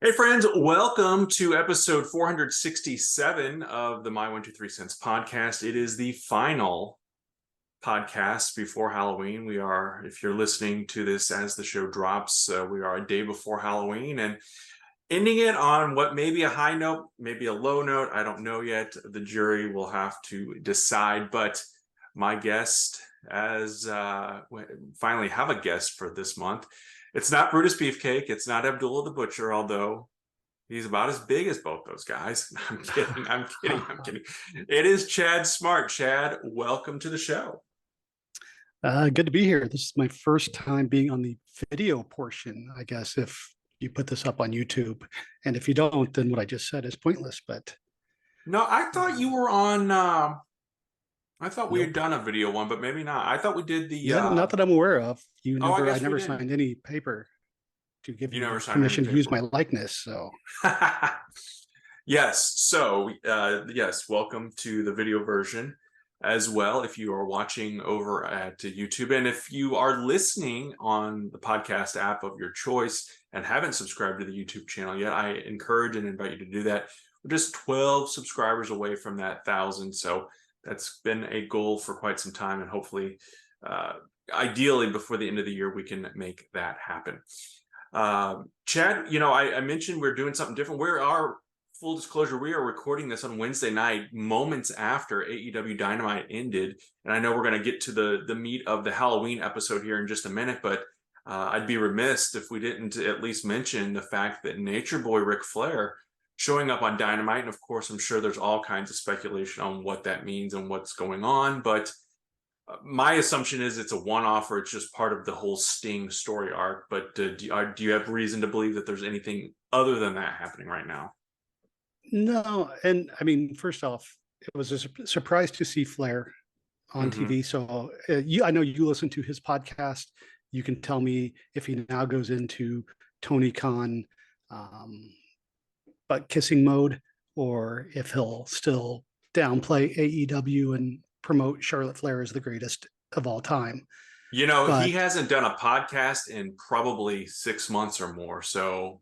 Hey friends, welcome to episode 467 of the My 123 Cents podcast. It is the final podcast before Halloween. We are, if you're listening to this as the show drops, we are a day before Halloween and ending it on what may be a high note, maybe a low note. I don't know yet. The jury will have to decide, but my guest, as finally have a guest for this month. It's not Brutus Beefcake. It's not Abdullah the Butcher, although he's about as big as both those guys. I'm kidding. It is Chad Smart. Chad, welcome to the show. Good to be here. This is my first time being on the video portion, I guess, if you put this up on YouTube. And if you don't, then what I just said is pointless. But no, I thought you were on I thought we had nope. done a video one, but maybe not. I thought we did the Not that I'm aware of. I never did. signed any paper to give You you never signed permission any to use my paper. likeness. So yes. So yes, welcome to the video version as well if you are watching over at YouTube. And if you are listening on the podcast app of your choice and haven't subscribed to the YouTube channel yet, I encourage and invite you to do that. We're just 12 subscribers away from that 1,000. So that's been a goal for quite some time. And hopefully, ideally, before the end of the year, we can make that happen. Chad, I mentioned we're doing something different. Full disclosure, we are recording this on Wednesday night, moments after AEW Dynamite ended. And I know we're going to get to the meat of the Halloween episode here in just a minute, but I'd be remiss if we didn't at least mention the fact that Nature Boy Ric Flair showing up on Dynamite. And of course, I'm sure there's all kinds of speculation on what that means and what's going on. But my assumption is it's a one-off or it's just part of the whole Sting story arc. But do you have reason to believe that there's anything other than that happening right now? no. And I mean, first off, it was a surprise to see Flair on TV. So I know you listen to his podcast. You can tell me if he now goes into Tony Khan butt kissing mode, or if he'll still downplay AEW and promote Charlotte Flair as the greatest of all time. He But hasn't done a podcast in probably 6 months or more. So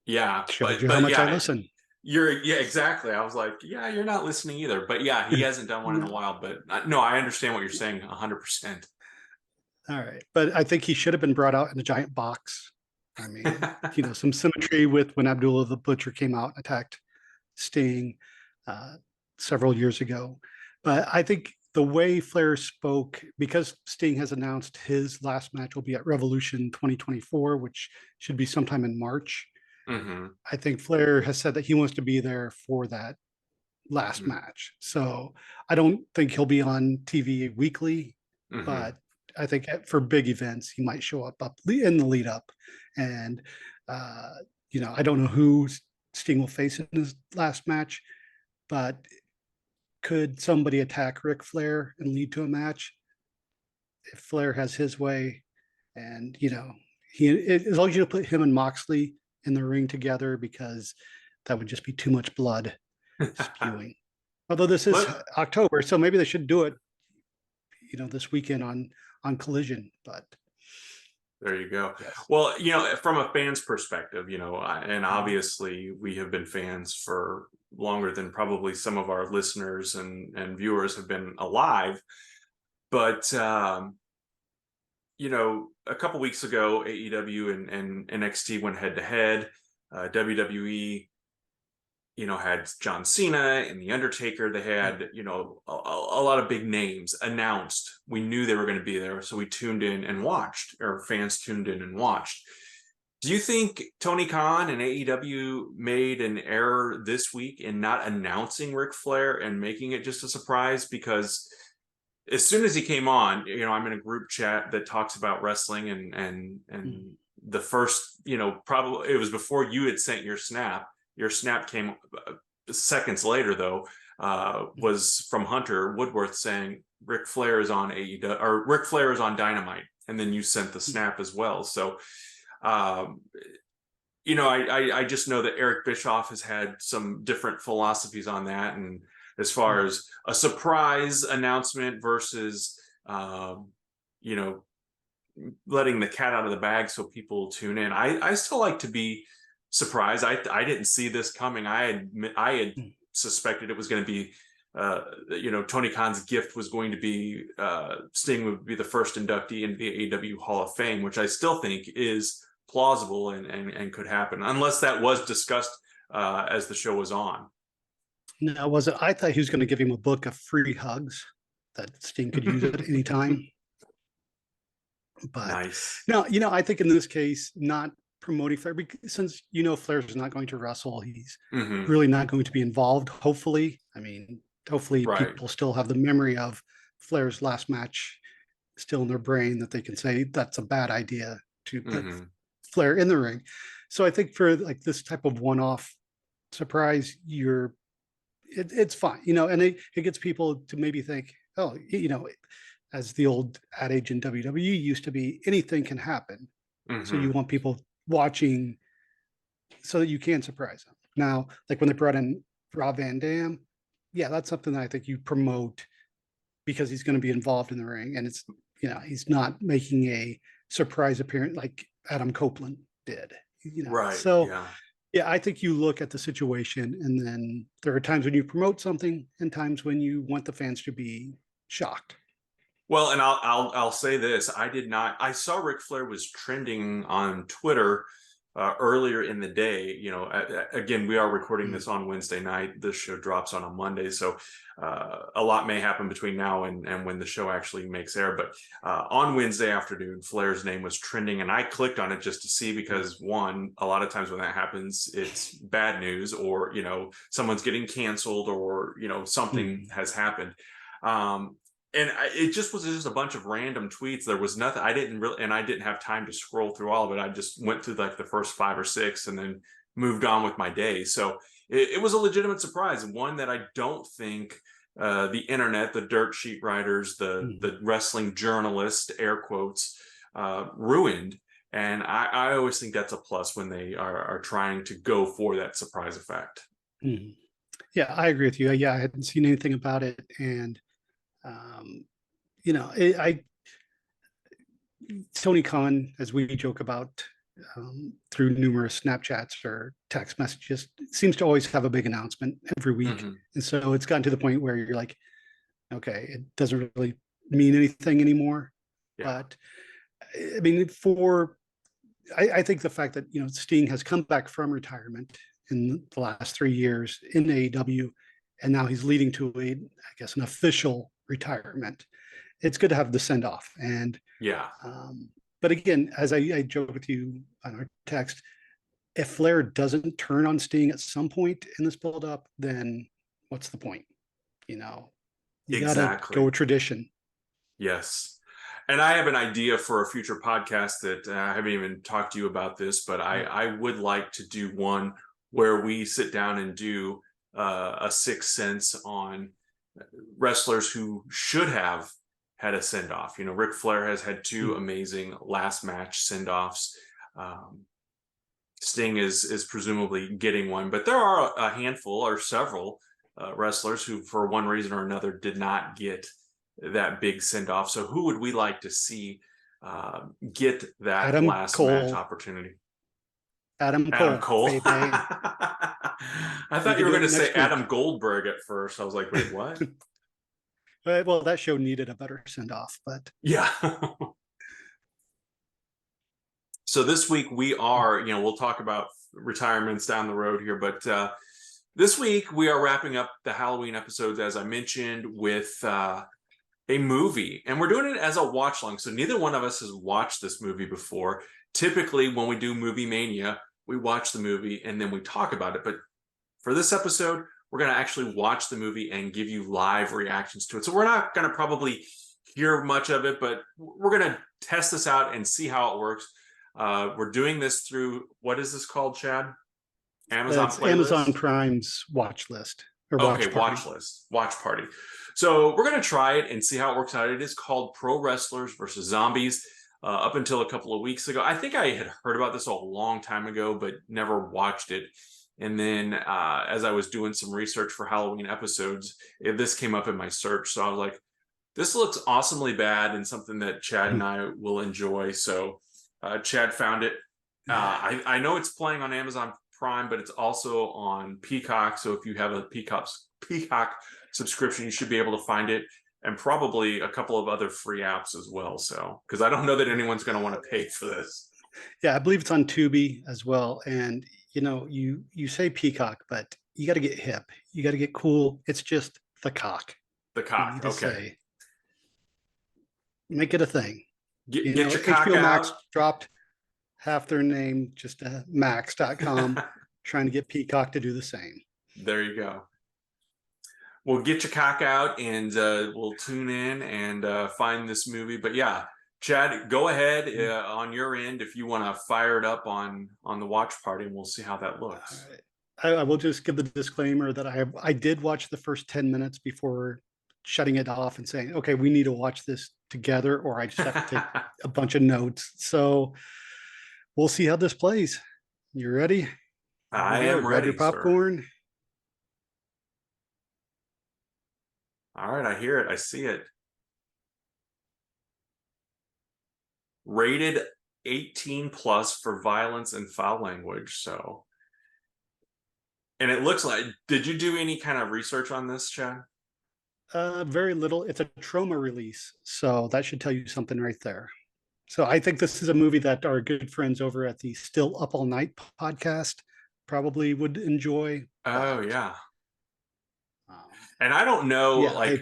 yeah, showed you how much I listen. Exactly. I was like, yeah, you're not listening either. But yeah, he hasn't done one in a while. But no, I understand what you're saying 100%. All right. But I think he should have been brought out in a giant box. I mean, some symmetry with when Abdullah the Butcher came out and attacked Sting several years ago. But I think the way Flair spoke, because Sting has announced his last match will be at Revolution 2024, which should be sometime in March. I think Flair has said that he wants to be there for that last match. So I don't think he'll be on TV weekly, but I think for big events, he might show up in the lead up. And, I don't know who Sting will face in his last match, but could somebody attack Ric Flair and lead to a match? If Flair has his way, and as long as you don't put him and Moxley in the ring together, because that would just be too much blood spewing. Although this is October, so maybe they should do it, this weekend on Collision. But there you go. Yes. Well, from a fan's perspective, and obviously we have been fans for longer than probably some of our listeners and viewers have been alive. But, a couple weeks ago, AEW and NXT went head to head. WWE, had John Cena and The Undertaker. They had, a lot of big names announced. We knew they were going to be there. So we tuned in and watched, or fans tuned in and watched. Do you think Tony Khan and AEW made an error this week in not announcing Ric Flair and making it just a surprise? Because as soon as he came on, I'm in a group chat that talks about wrestling and the first, probably it was before you had sent your snap. Your snap came seconds later, though, was from Hunter Woodworth saying Ric Flair is on AEW or Ric Flair is on Dynamite, and then you sent the snap as well. So, I just know that Eric Bischoff has had some different philosophies on that, and as far as a surprise announcement versus, letting the cat out of the bag so people tune in. I still like to be surprise. I didn't see this coming. I had Mm. suspected it was going to be, Tony Khan's gift was going to be Sting would be the first inductee into the AEW Hall of Fame, which I still think is plausible and could happen, unless that was discussed as the show was on. Now, was it? I thought he was going to give him a book of free hugs that Sting could use at any time. But Nice. no, I think in this case, not promoting Flair, since Flair's not going to wrestle, he's Hmm. really not going to be involved. Hopefully, I mean, hopefully Right. people still have the memory of Flair's last match still in their brain that they can say that's a bad idea to put Hmm. Flair in the ring. So I think for like this type of one-off surprise, it's fine, and it gets people to maybe think, oh, as the old adage in WWE used to be, anything can happen. So you Hmm. want people watching so that you can surprise them. Now, like when they brought in Rob Van Dam, yeah, that's something that I think you promote because he's going to be involved in the ring, and it's he's not making a surprise appearance like Adam Copeland did. Right. So Yeah. yeah, I think you look at the situation, and then there are times when you promote something, and times when you want the fans to be shocked. Well, and I'll say this: I did not. I saw Ric Flair was trending on Twitter earlier in the day. Again, we are recording Mm. this on Wednesday night. This show drops on a Monday, so a lot may happen between now and when the show actually makes air. But on Wednesday afternoon, Flair's name was trending, and I clicked on it just to see because one, a lot of times when that happens, it's bad news, or someone's getting canceled, or something Mm. has happened. Um, and it just was just a bunch of random tweets. There was nothing. I didn't really, and I didn't have time to scroll through all of it. I just went through like the first five or six, and then moved on with my day. So it was a legitimate surprise, and one that I don't think the internet, the dirt sheet writers, the Mm. the wrestling journalist, air quotes, ruined. And I always think that's a plus when they are trying to go for that surprise effect. Mm. Yeah, I agree with you. Yeah, I hadn't seen anything about it, and um, I Tony Khan, as we joke about through numerous Snapchats or text messages, seems to always have a big announcement every week. Hmm. And so it's gotten to the point where you're like, okay, it doesn't really mean anything anymore. Yeah. But I mean, I think the fact that, Sting has come back from retirement in the last 3 years in AEW, and now he's leading to I guess, an official retirement. It's good to have the send off. And Yeah. um, but again, as I joked with you on our text, if Flair doesn't turn on Sting at some point in this build up, then what's the point? You know, you got to go Exactly. with tradition. Yes. And I have an idea for a future podcast that I haven't even talked to you about this, but I would like to do one where we sit down and do a sixth sense on wrestlers who should have had a send off. Ric Flair has had two Mm. amazing last match send offs. Um, Sting is presumably getting one, but there are a handful or several wrestlers who, for one reason or another, did not get that big send off. So, who would we like to see get that Adam last match Cole, opportunity? Adam Adam Cole, Cole. baby. I We thought you can were do going it to say next Adam week. Goldberg at first. I was like, wait, what? Well, that show needed a better send off, but Yeah. So this week we are, we'll talk about retirements down the road here, but this week we are wrapping up the Halloween episodes, as I mentioned, with a movie, and we're doing it as a watch long. So neither one of us has watched this movie before. Typically, when we do Movie Mania, we watch the movie and then we talk about it. But for this episode, we're going to actually watch the movie and give you live reactions to it. So we're not going to probably hear much of it, but we're going to test this out and see how it works. We're doing this through, what is this called, Chad? Amazon it's Amazon playlist? Prime's watch list or Okay, watch watch party. list, watch party. So we're going to try it and see how it works out. It is called Pro Wrestlers versus Zombies. Up until a couple of weeks ago, I think I had heard about this a long time ago, but never watched it. And then as I was doing some research for Halloween episodes, this came up in my search. So I was like, this looks awesomely bad and something that Chad and I will enjoy. So Chad found it. I know it's playing on Amazon Prime, but it's also on Peacock. So if you have a Peacock subscription, you should be able to find it, and probably a couple of other free apps as well. So because I don't know that anyone's going to want to pay for this. Yeah, I believe it's on Tubi as well. And you say Peacock, but you got to get hip. You got to get cool. It's just the cock. The You cock. need to Okay. say, make it a thing. Get your cock HBO Max out. dropped half their name just to max.com, trying to get Peacock to do the same. There you go. Well, get your cock out, and we'll tune in and find this movie. But yeah, Chad, go ahead on your end if you want to fire it up on the watch party, and we'll see how that looks. I will just give the disclaimer that I did watch the first 10 minutes before shutting it off and saying, okay, we need to watch this together, or I just have to take a bunch of notes. So we'll see how this plays. You ready? I am ready. Grab your popcorn. Sir. All right, I hear it. I see it. Rated 18 plus for violence and foul language. So, and it looks like, did you do any kind of research on this, Chad? Very little. It's a trauma release, so that should tell you something right there. So I think this is a movie that our good friends over at the Still Up All Night podcast probably would enjoy. Oh, yeah. And I don't know,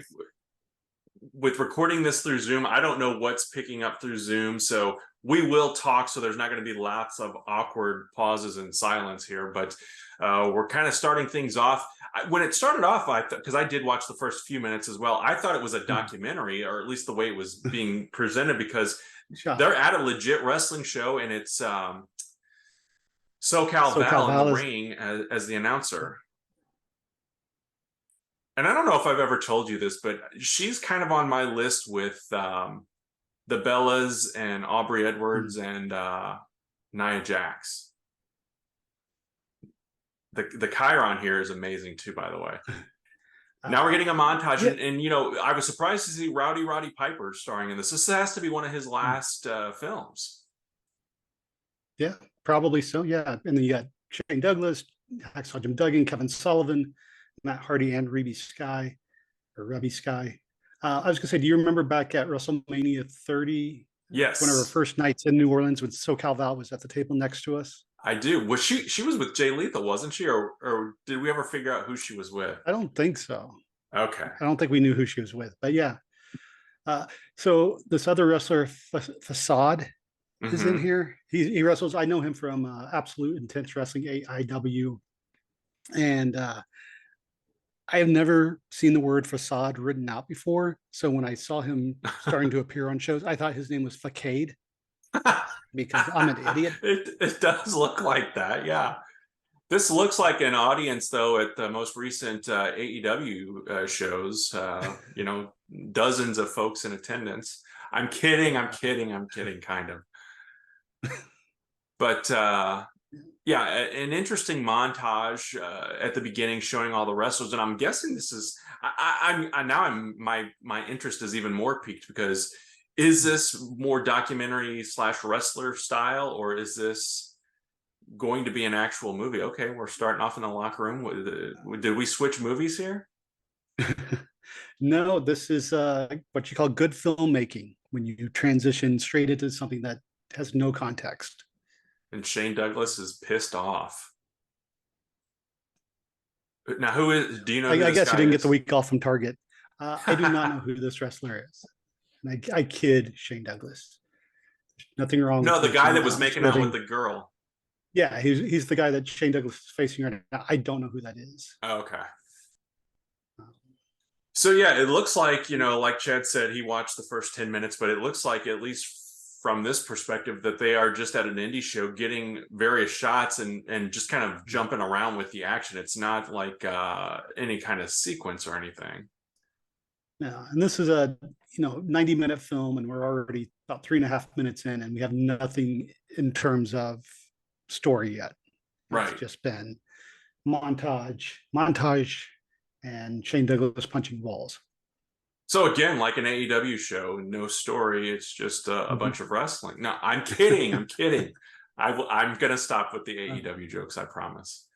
with recording this through Zoom, I don't know what's picking up through Zoom. So we will talk, so there's not going to be lots of awkward pauses and silence here. But we're kind of starting things off. When it started off, because I did watch the first few minutes as well, I thought it was a documentary, or at least the way it was being presented, because they're at a legit wrestling show, and it's SoCal Val in the ring as the announcer. And I don't know if I've ever told you this, but she's kind of on my list with the Bellas and Aubrey Edwards and Nia Jax. The Chiron here is amazing too, by the way. Now we're getting a montage, and I was surprised to see Roddy Piper starring in this. This has to be one of his last films. Yeah, probably so. Yeah, and then you got Shane Douglas, Hacksaw Jim Duggan, Kevin Sullivan, Matt Hardy, and Ruby Sky. I was gonna say, do you remember back at WrestleMania 30? Yes. One of our first nights in New Orleans when SoCal Val was at the table next to us. I do. Was she was with Jay Lethal, wasn't she? Or did we ever figure out who she was with? I don't think so. Okay. I don't think we knew who she was with, but yeah. So this other wrestler, Facade, is in here. He wrestles. I know him from Absolute Intense Wrestling, AIW. And I have never seen the word facade written out before. So when I saw him starting to appear on shows, I thought his name was Facade because I'm an idiot. It does look like that, yeah. This looks like an audience, though, at the most recent AEW shows. Dozens of folks in attendance. I'm kidding, kind of. But yeah, an interesting montage at the beginning showing all the wrestlers, and I'm guessing this is. My interest is even more piqued, because is this more documentary / wrestler style, or is this going to be an actual movie? Okay, we're starting off in the locker room. Did we switch movies here? No, this is what you call good filmmaking, when you transition straight into something that has no context. And Shane Douglas is pissed off. Now, who is? Do you know? I guess he didn't get the week off from Target. I do not know who this wrestler is. And I kid Shane Douglas. There's nothing wrong. No, the guy that was making out with the girl. Yeah, he's the guy that Shane Douglas is facing right now. I don't know who that is. Okay. So yeah, it looks like, like Chad said, he watched the first 10 minutes, but it looks like, at least from this perspective, that they are just at an indie show getting various shots and just kind of jumping around with the action. It's not like any kind of sequence or anything. No, and this is a 90-minute film, and we're already about 3.5 minutes in, and we have nothing in terms of story yet. Right. It's just been montage, and Shane Douglas punching walls. So again, like an AEW show, no story. It's just a bunch of wrestling. No, I'm kidding. I'm gonna stop with the AEW jokes. I promise.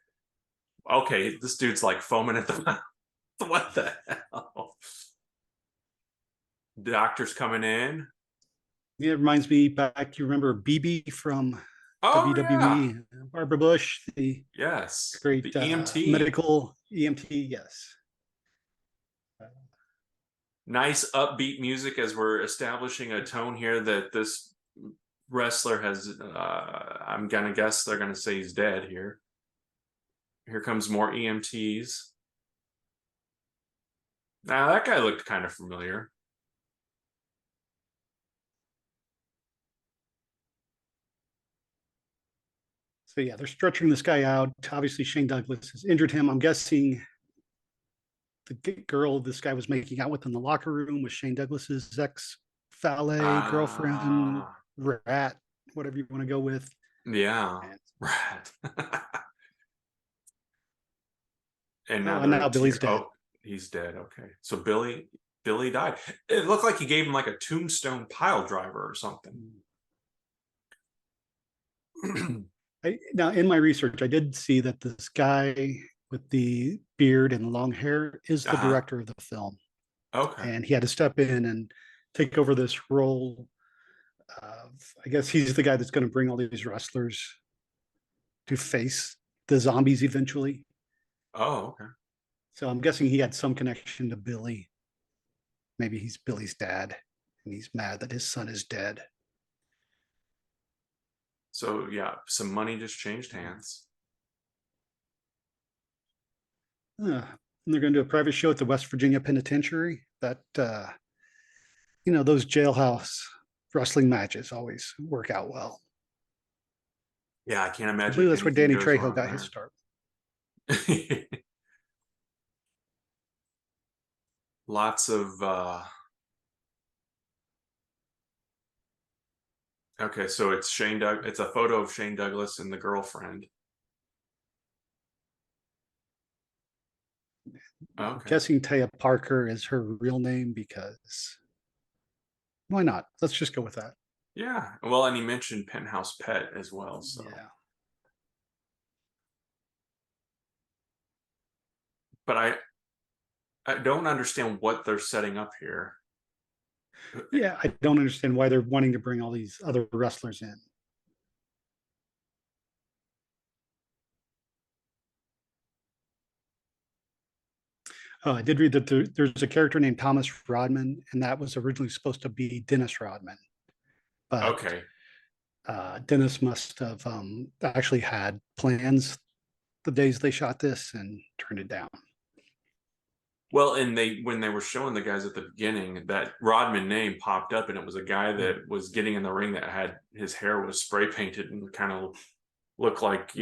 Okay, this dude's like foaming at the mouth. What the hell? Doctor's coming in. Yeah, it reminds me back. You remember BB from Oh yeah, WWE, Barbara Bush, the yes, great the EMT. medical EMT. Yes. Nice upbeat music as we're establishing a tone here that this wrestler has. I'm gonna guess they're gonna say he's dead here. Here comes more EMTs. Now that guy looked kind of familiar. So yeah, they're stretching this guy out. Obviously, Shane Douglas has injured him. I'm guessing the girl this guy was making out with in the locker room was Shane Douglas's ex valet girlfriend, Ah, rat, whatever you want to go with. yeah, And, right. And now and they're now in Billy's tear. dead. Oh, he's dead. Okay, so Billy died. It looked like he gave him like a tombstone pile driver or something. Now, in my research, I did see that this guy with the beard and long hair is the Uh-huh. director of the film, Okay. and he had to step in and take over this role. I guess he's the guy that's going to bring all these wrestlers to face the zombies eventually. Oh, okay. So I'm guessing he had some connection to Billy. Maybe he's Billy's dad, and he's mad that his son is dead. So yeah, some money just changed hands. And they're going to do a private show at the West Virginia Penitentiary. That those jailhouse wrestling matches always work out well. Yeah, I can't I imagine believe that's where anything Danny goes Trejo wrong got his there. start. Lots of okay, so it's a photo of Shane Douglas and the girlfriend. I'm Okay. guessing Taya Parker is her real name because why not? Let's just go with that. Yeah. Well, and he mentioned Penthouse Pet as well, so. Yeah. But I don't understand what they're setting up here. Yeah, I don't understand why they're wanting to bring all these other wrestlers in. I did read that there's a character named Thomas Rodman, and that was originally supposed to be Dennis Rodman, but Okay. Dennis must have actually had plans the days they shot this and turned it down. Well, and they when they were showing the guys at the beginning, that Rodman name popped up, and it was a guy that was getting in the ring that had his hair was spray painted and kind of looked like,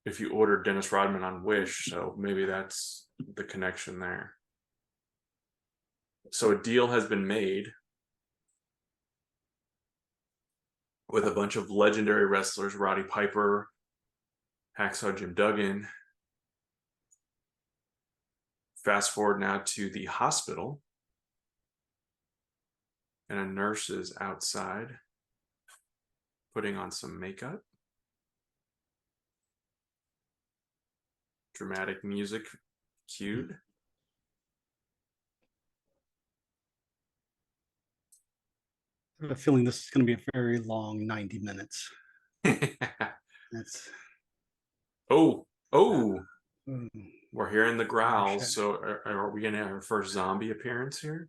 if you ordered Dennis Rodman on Wish. So maybe that's the connection there. So a deal has been made with a bunch of legendary wrestlers: Roddy Piper, Hacksaw Jim Duggan. Fast forward now to the hospital, and a nurse is outside putting on some makeup. Dramatic music cued. I have a feeling this is going to be a very long 90 minutes. That's Oh, uh, oh, mm, we're hearing the growls. watershed. So are we going to have our first zombie appearance here?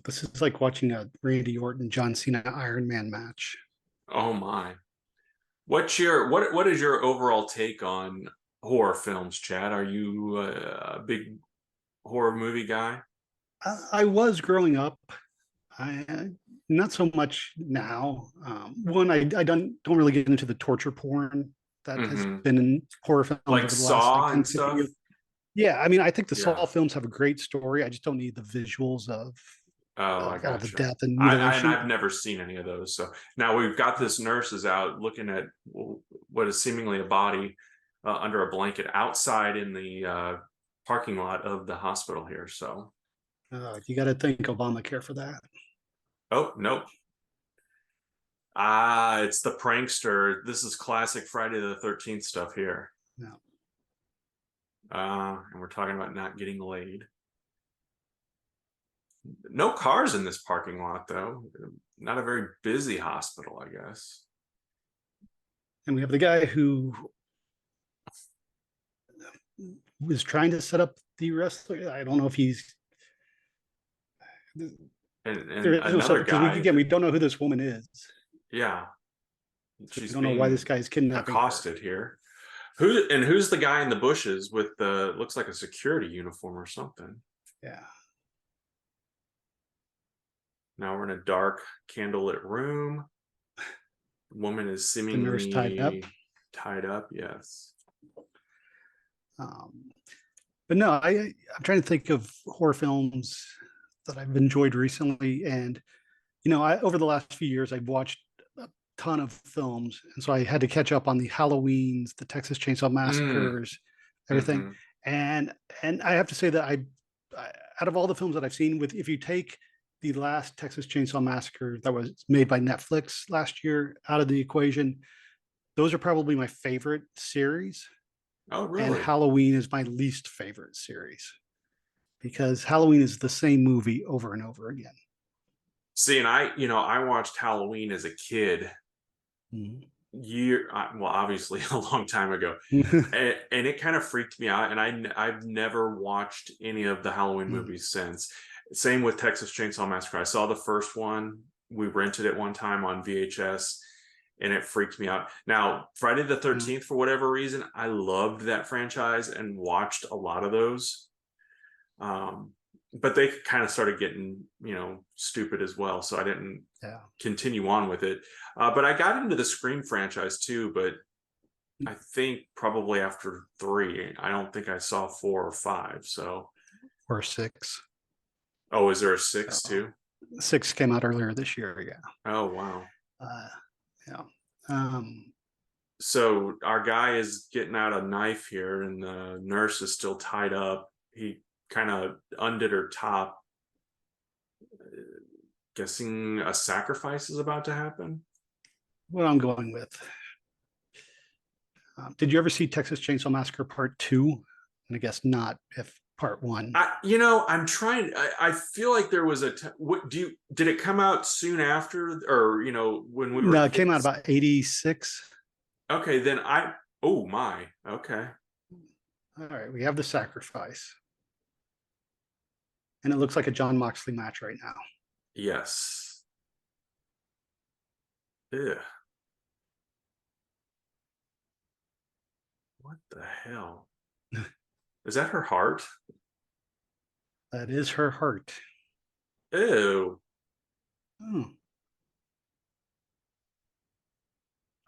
This is like watching a Randy Orton John Cena Iron Man match. Oh my. What is your overall take on horror films, Chad? Are you a big horror movie guy? I was growing up. I not so much now. One, I don't really get into the torture porn that has Mm-hmm. been in horror films Like over the last like Saw 10, and 15 stuff? years. Yeah, I mean, I think the Saw Yeah. films have a great story. I just don't need the visuals of Oh, I all the gotcha. death and And mutilation. I've never seen any of those. So now we've got this nurse is out looking at what is seemingly a body under a blanket outside in the parking lot of the hospital here. So, You got to thank Obamacare for that. oh, nope. Ah, it's the prankster. This is classic Friday the 13th stuff here. No. And we're talking about not getting laid. No cars in this parking lot, though. Not a very busy hospital, I guess. And we have the guy who was trying to set up the wrestler. I don't know if he's And there is no another setup because guy we that, don't know who this woman is. yeah, So we she's don't know why this being guy is kidnapping her. accosted here. Who's the guy in the bushes with the looks like a security uniform or something? Yeah. Now we're in a dark, candlelit room. The woman is The nurse tied up. seemingly tied up. Yes. But no, I'm trying to think of horror films that I've enjoyed recently, and over the last few years, I've watched a ton of films, and so I had to catch up on the Halloweens, the Texas Chainsaw Mm, Massacres, everything. hmm. And I have to say that out of all the films that I've seen, with if you take the last Texas Chainsaw Massacre that was made by Netflix last year out of the equation, those are probably my favorite series, Oh, and really? Halloween is my least favorite series because Halloween is the same movie over and over again. See, and I watched Halloween as a kid, Mhm. well, obviously a long time ago, and it kind of freaked me out. And I've never watched any of the Halloween movies since. Same with Texas Chainsaw Massacre. I saw the first one. We rented it one time on VHS, and it freaked me out. Now, Friday the Yeah. 13th, for whatever reason, I loved that franchise and watched a lot of those. Um, but they kind of started getting, stupid as well. So I didn't Yeah. continue on with it. But I got into the Scream franchise too, but I think probably after three. I don't think I saw four or five. So, Or six. oh, is there a six So too? six came out earlier this year. Yeah. Oh, wow. Uh, yeah. Um, So our guy is getting out a knife here, and the nurse is still tied up. He kind of undid her top, guessing a sacrifice is about to happen. what I'm going with. Did you ever see Texas Chainsaw Massacre Part Two? And I guess not. If Part One. I'm trying. I feel like there was what did it come out soon after, or when we were No, it came out kids? about 86. Okay, then oh my. Okay. All right, we have the sacrifice, and it looks like a John Moxley match right now. Yes. Ew. What the hell? Is that her heart? That is her heart. Ew. Oh,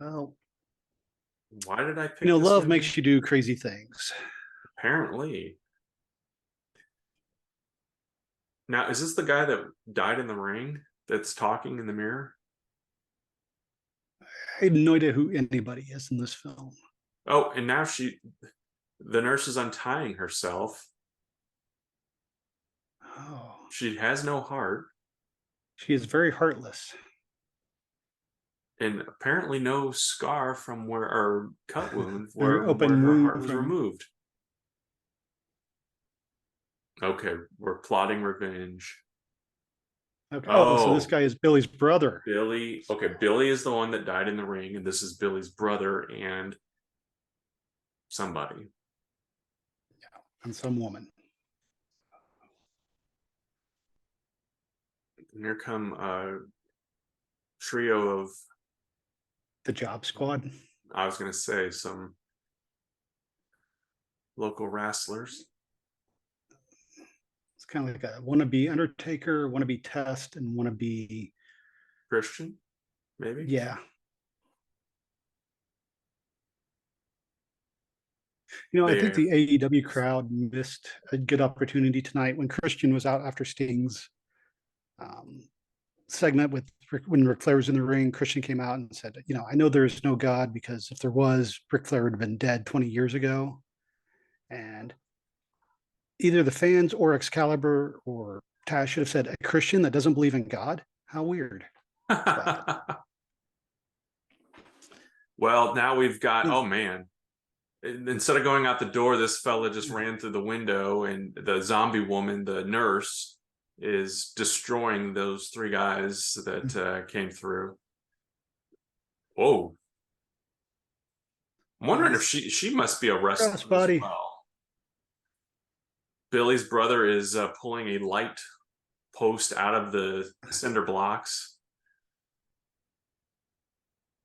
well, Why did I pick this love movie? makes you do crazy things. Apparently. Now, is this the guy that died in the ring that's talking in the mirror? I have no idea who anybody is in this film. Oh, and now the nurse is untying herself. Oh, She has no heart, she is very heartless. and apparently no scar from where, or cut wound Very where open her heart wound was from. removed. Okay, we're plotting revenge. Okay. Oh, so this Oh, guy is Billy's brother. Billy. Okay, Billy is the one that died in the ring, and this is Billy's brother and somebody. And some woman. And here come a trio of, The Job Squad. I was going to say, some local wrestlers. It's kind of like a wannabe Undertaker, wannabe Test, and wannabe. Christian, maybe. Yeah. I think There. the AEW crowd missed a good opportunity tonight when Christian was out after Sting's um, segment with when Ric Flair was in the ring. Christian came out and said, I know there is no God because if there was, Ric Flair would have been dead 20 years ago. And either the fans or Excalibur or Taz should have said, a Christian that doesn't believe in God? How weird. But Well, now we've got, oh man, instead of going out the door, this fella just ran through the window, and the zombie woman, the nurse, is destroying those three guys that came through. Whoa. I'm wondering if she must be a wrestler as Crossbody. well. Billy's brother is pulling a light post out of the cinder blocks.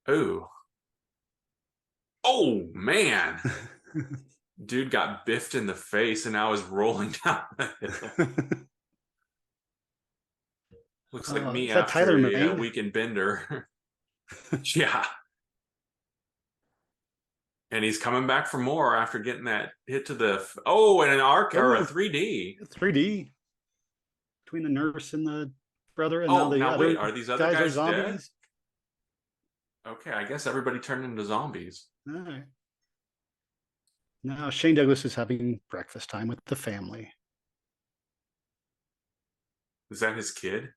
Oh, oh man, dude got biffed in the face and now is rolling down the hill. Looks like me Is that Tyler after a Mane? weekend bender. Yeah. And he's coming back for more after getting that hit to the and an arc or a 3D. 3D between the nurse and the brother, and now Oh, the now other wait, are these other guys are guys dead? zombies. Okay, I guess everybody turned into zombies. All right. Now Shane Douglas is having breakfast time with the family. Is that his kid?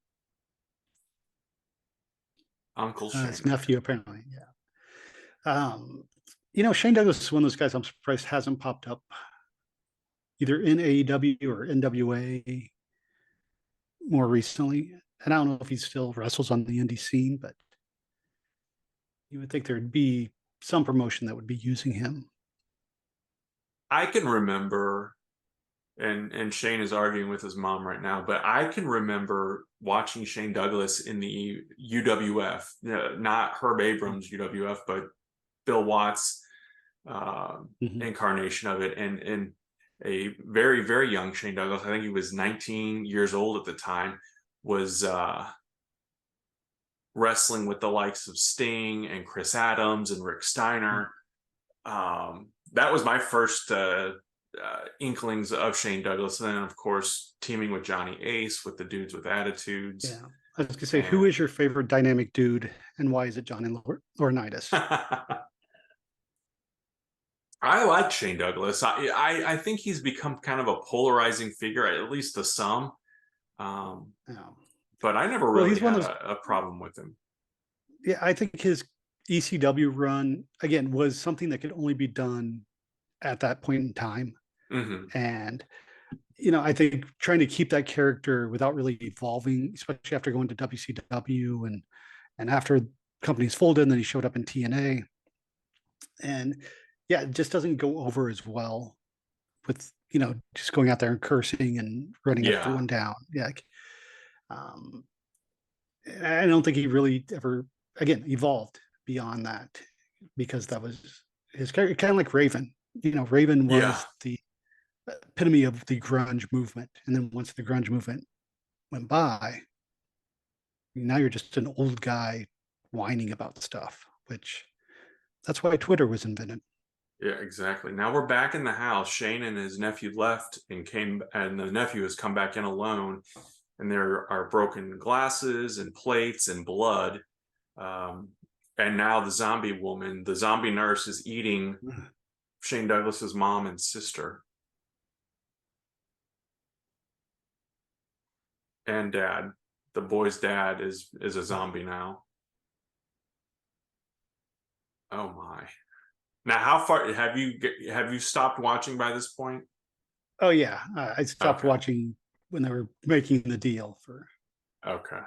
Uncle His Shane. nephew, apparently. Yeah. Shane Douglas is one of those guys I'm surprised hasn't popped up either in AEW or NWA more recently. And I don't know if he still wrestles on the indie scene, but you would think there'd be some promotion that would be using him. I can remember, and Shane is arguing with his mom right now, but I can remember watching Shane Douglas in the UWF, not Herb Abrams UWF, but Bill Watts incarnation of it, and a very, very young Shane Douglas, I think he was 19 years old at the time, was wrestling with the likes of Sting and Chris Adams and Rick Steiner. That was my first inklings of Shane Douglas. And then, of course, teaming with Johnny Ace with the Dudes with Attitudes. Yeah. I was going to say, who is your favorite dynamic dude, and why is it Johnny Laurinaitis? I like Shane Douglas. I think he's become kind of a polarizing figure, at least to some. But I never really had a problem with him. Yeah, I think his ECW run, again, was something that could only be done at that point in time. Mm-hmm. And, I think trying to keep that character without really evolving, especially after going to WCW and after companies folded, and then he showed up in TNA. And yeah, it just doesn't go over as well with, just going out there and cursing and running everyone down. Yeah. I don't think he really ever, again, evolved beyond that, because that was his character, kind of like Raven. Raven was the epitome of the grunge movement. And then once the grunge movement went by, now you're just an old guy whining about stuff, which that's why Twitter was invented. Yeah, exactly. Now we're back in the house. Shane and his nephew left and the nephew has come back in alone. And there are broken glasses and plates and blood. And now the zombie woman, the zombie nurse, is eating Shane Douglas's mom and sister. And dad. The boy's dad is a zombie now. Oh my. Now, how far have you stopped watching by this point? Oh yeah, I stopped watching when they were making the deal for. Okay.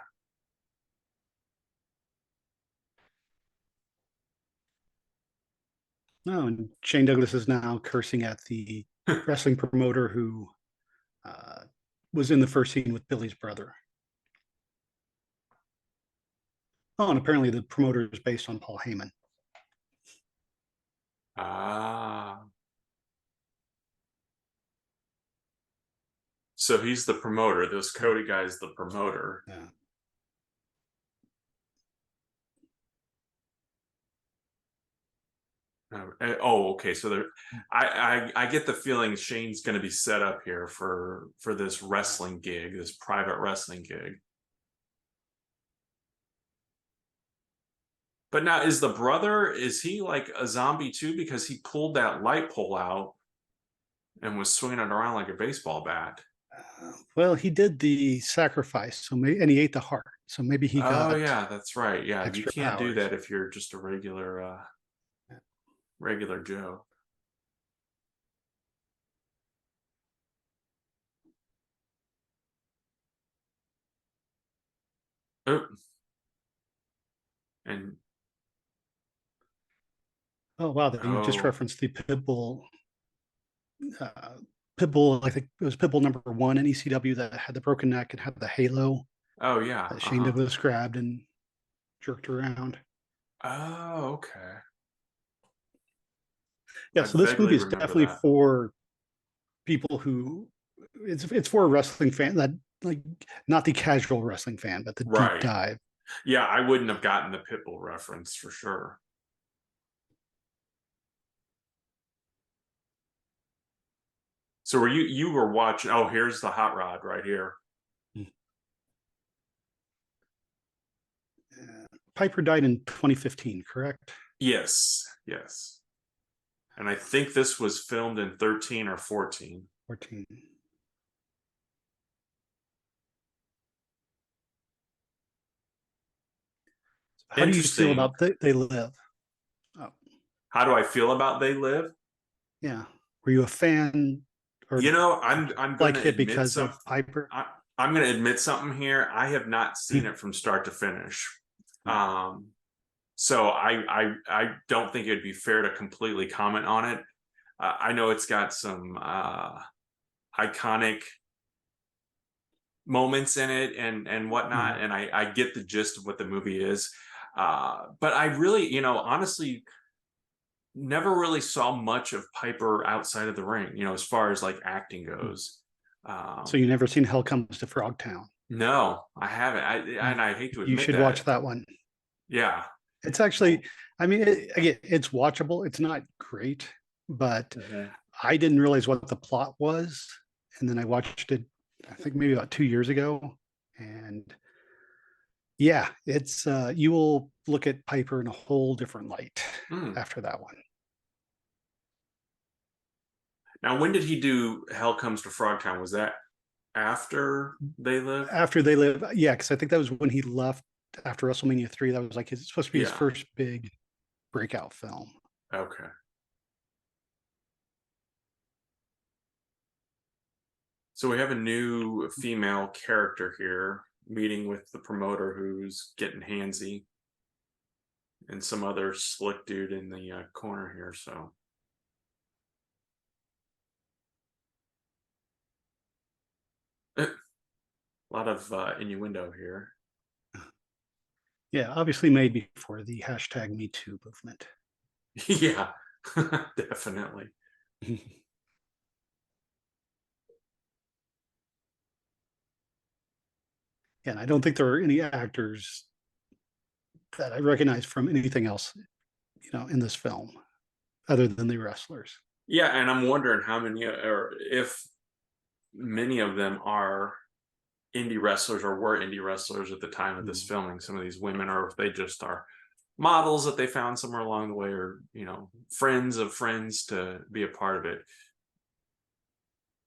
No, and Shane Douglas is now cursing at the wrestling promoter who was in the first scene with Billy's brother. Oh, and apparently the promoter is based on Paul Heyman. Ah. So he's the promoter. This Cody guy is the promoter. Yeah. Okay. So there, I get the feeling Shane's going to be set up here for this wrestling gig, this private wrestling gig. But now, is the brother, is he like a zombie too? Because he pulled that light pole out and was swinging it around like a baseball bat. Well, he did the sacrifice, and he ate the heart. So maybe he got. Oh yeah, that's right. Yeah, you can't do that if you're just a regular. regular Joe. Oh, and Oh wow, you just oh, referenced the uh, Pitbull. I think it was Pitbull number one in ECW that had the broken neck and had the halo oh yeah. that Shane Uh-huh. Douglas grabbed and jerked around. Oh, okay. Yeah, I so this movie vaguely is remember definitely that. for people who it's for a wrestling fan that like not the casual wrestling fan, but the deep Right. dive. Yeah, I wouldn't have gotten the Pitbull reference for sure. So were you were watching? Oh, here's the hot rod right here. Piper died in 2015, correct? Yes, yes. And I think this was filmed in 13 or 14. 14. How do you feel Interesting. about They Live? Oh, How do I feel about They Live? yeah. Were you a fan or You know, did you I'm going like to it admit because some. of Piper? I, I'm going to admit something here. I have not seen it from start to finish. Um, so I don't think it'd be fair to completely comment on it. I know it's got some iconic moments in it and whatnot, and I get the gist of what the movie is. But I really, honestly, never really saw much of Piper outside of the ring. As far as like acting goes. So Um, you never seen Hell Comes to Frogtown? no, I haven't. And I hate to You admit should that. watch that one. Yeah. It's actually, I mean, again, it's watchable. It's not great, but Mhm. I didn't realize what the plot was. And then I watched it, I think maybe about 2 years ago. And yeah, it's, you will look at Piper in a whole different light Mm. after that one. Now, when did he do Hell Comes to Frogtown? Was that after They Live? After They Live, yeah, because I think that was when he left after WrestleMania 3. That was like his, supposed to be his Yeah. first big breakout film. Okay. So we have a new female character here meeting with the promoter who's getting handsy and some other slick dude in the corner here. So a lot of innuendo here. Yeah, obviously made before the hashtag Me Too movement. Yeah, definitely. And I don't think there are any actors that I recognize from anything else, in this film other than the wrestlers. Yeah, and I'm wondering how many, or if many of them are indie wrestlers or were indie wrestlers at the time of this Mm. filming. Some of these women, or if they just are models that they found somewhere along the way, or friends of friends to be a part of it.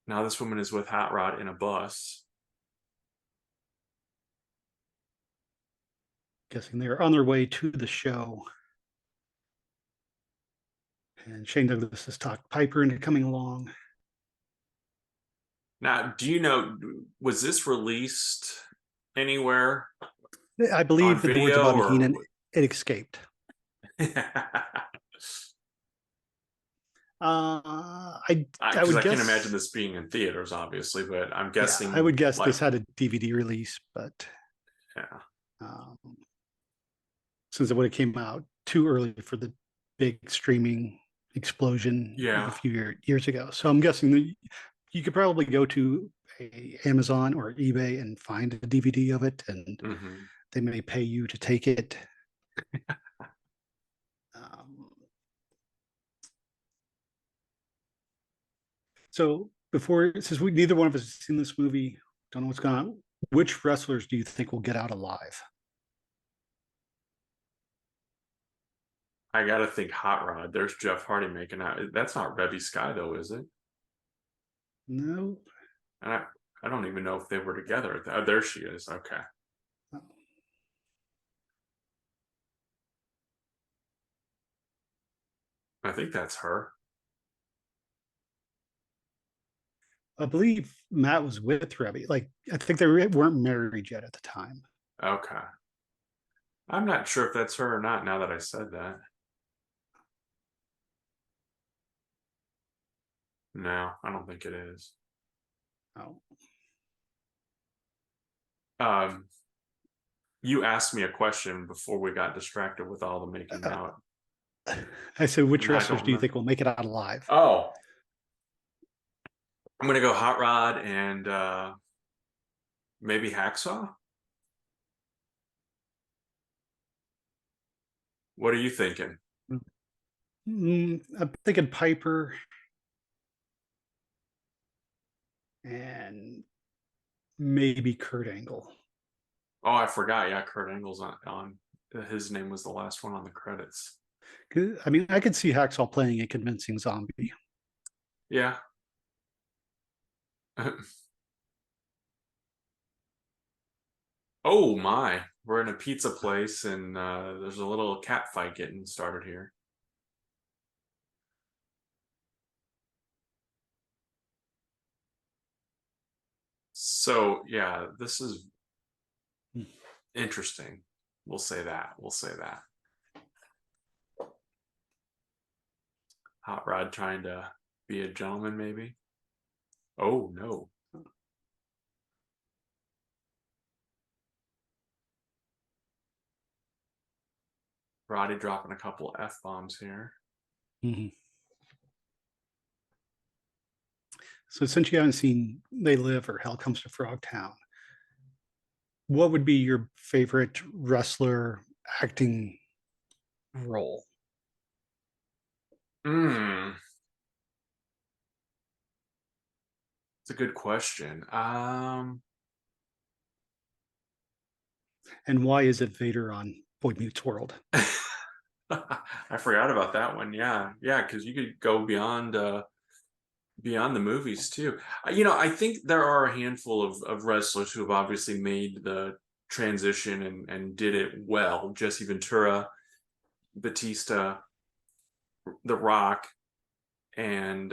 Now this woman is with Hot Rod in a bus. Guessing they're on their way to the show. And Shane Douglas has talked Piper into coming along. Now, do you know, was this released anywhere I on believe, in the words of video Bobby or? Heenan, it escaped. I Because would I can't imagine guess, this being in theaters, obviously, but I'm yeah, I guessing would guess like, this had a DVD release, but yeah, um, since it would have came out too early for the big streaming explosion of a yeah. few years ago. So I'm guessing that you could probably go to Amazon or eBay and find a DVD of it, and Hmm. they may pay you to take it. Um, so before, since we neither one of us has seen this movie, don't know what's going on. Which wrestlers do you think will get out alive? I gotta think Hot Rod. There's Jeff Hardy making out. That's not Rebby Sky though, is it? No. And I don't even know if they were together. Oh, there she is. Okay. I think that's her. I believe Matt was with Rebby. Like, I think they weren't married yet at the time. Okay. I'm not sure if that's her or not now that I said that. No, I don't think it is. Oh. Um, you asked me a question before we got distracted with all the making Uh, out, I said, which and I wrestlers don't do you remember. think will make it out alive? Oh, I'm gonna go Hot Rod and maybe Hacksaw. What are you thinking? I'm thinking Piper and maybe Kurt Angle. Oh, I forgot. Yeah, Kurt Angle's on. His name was the last one on the credits. I mean, I could see Hacksaw playing a convincing zombie. Yeah. Oh my, we're in a pizza place and there's a little cat fight getting started here. So yeah, this is interesting. We'll say that. We'll say that. Hot Rod trying to be a gentleman, maybe. Oh no. Roddy dropping a couple F bombs here. Mhm. So since you haven't seen They Live or Hell Comes to Frogtown, what would be your favorite wrestler acting role? Hmm. It's a good question. And why is it Vader on Boy Meets World? I forgot about that one. Yeah. Yeah, because you could go beyond the movies too. I think there are a handful of wrestlers who have obviously made the transition and did it well. Jesse Ventura, Batista, The Rock, and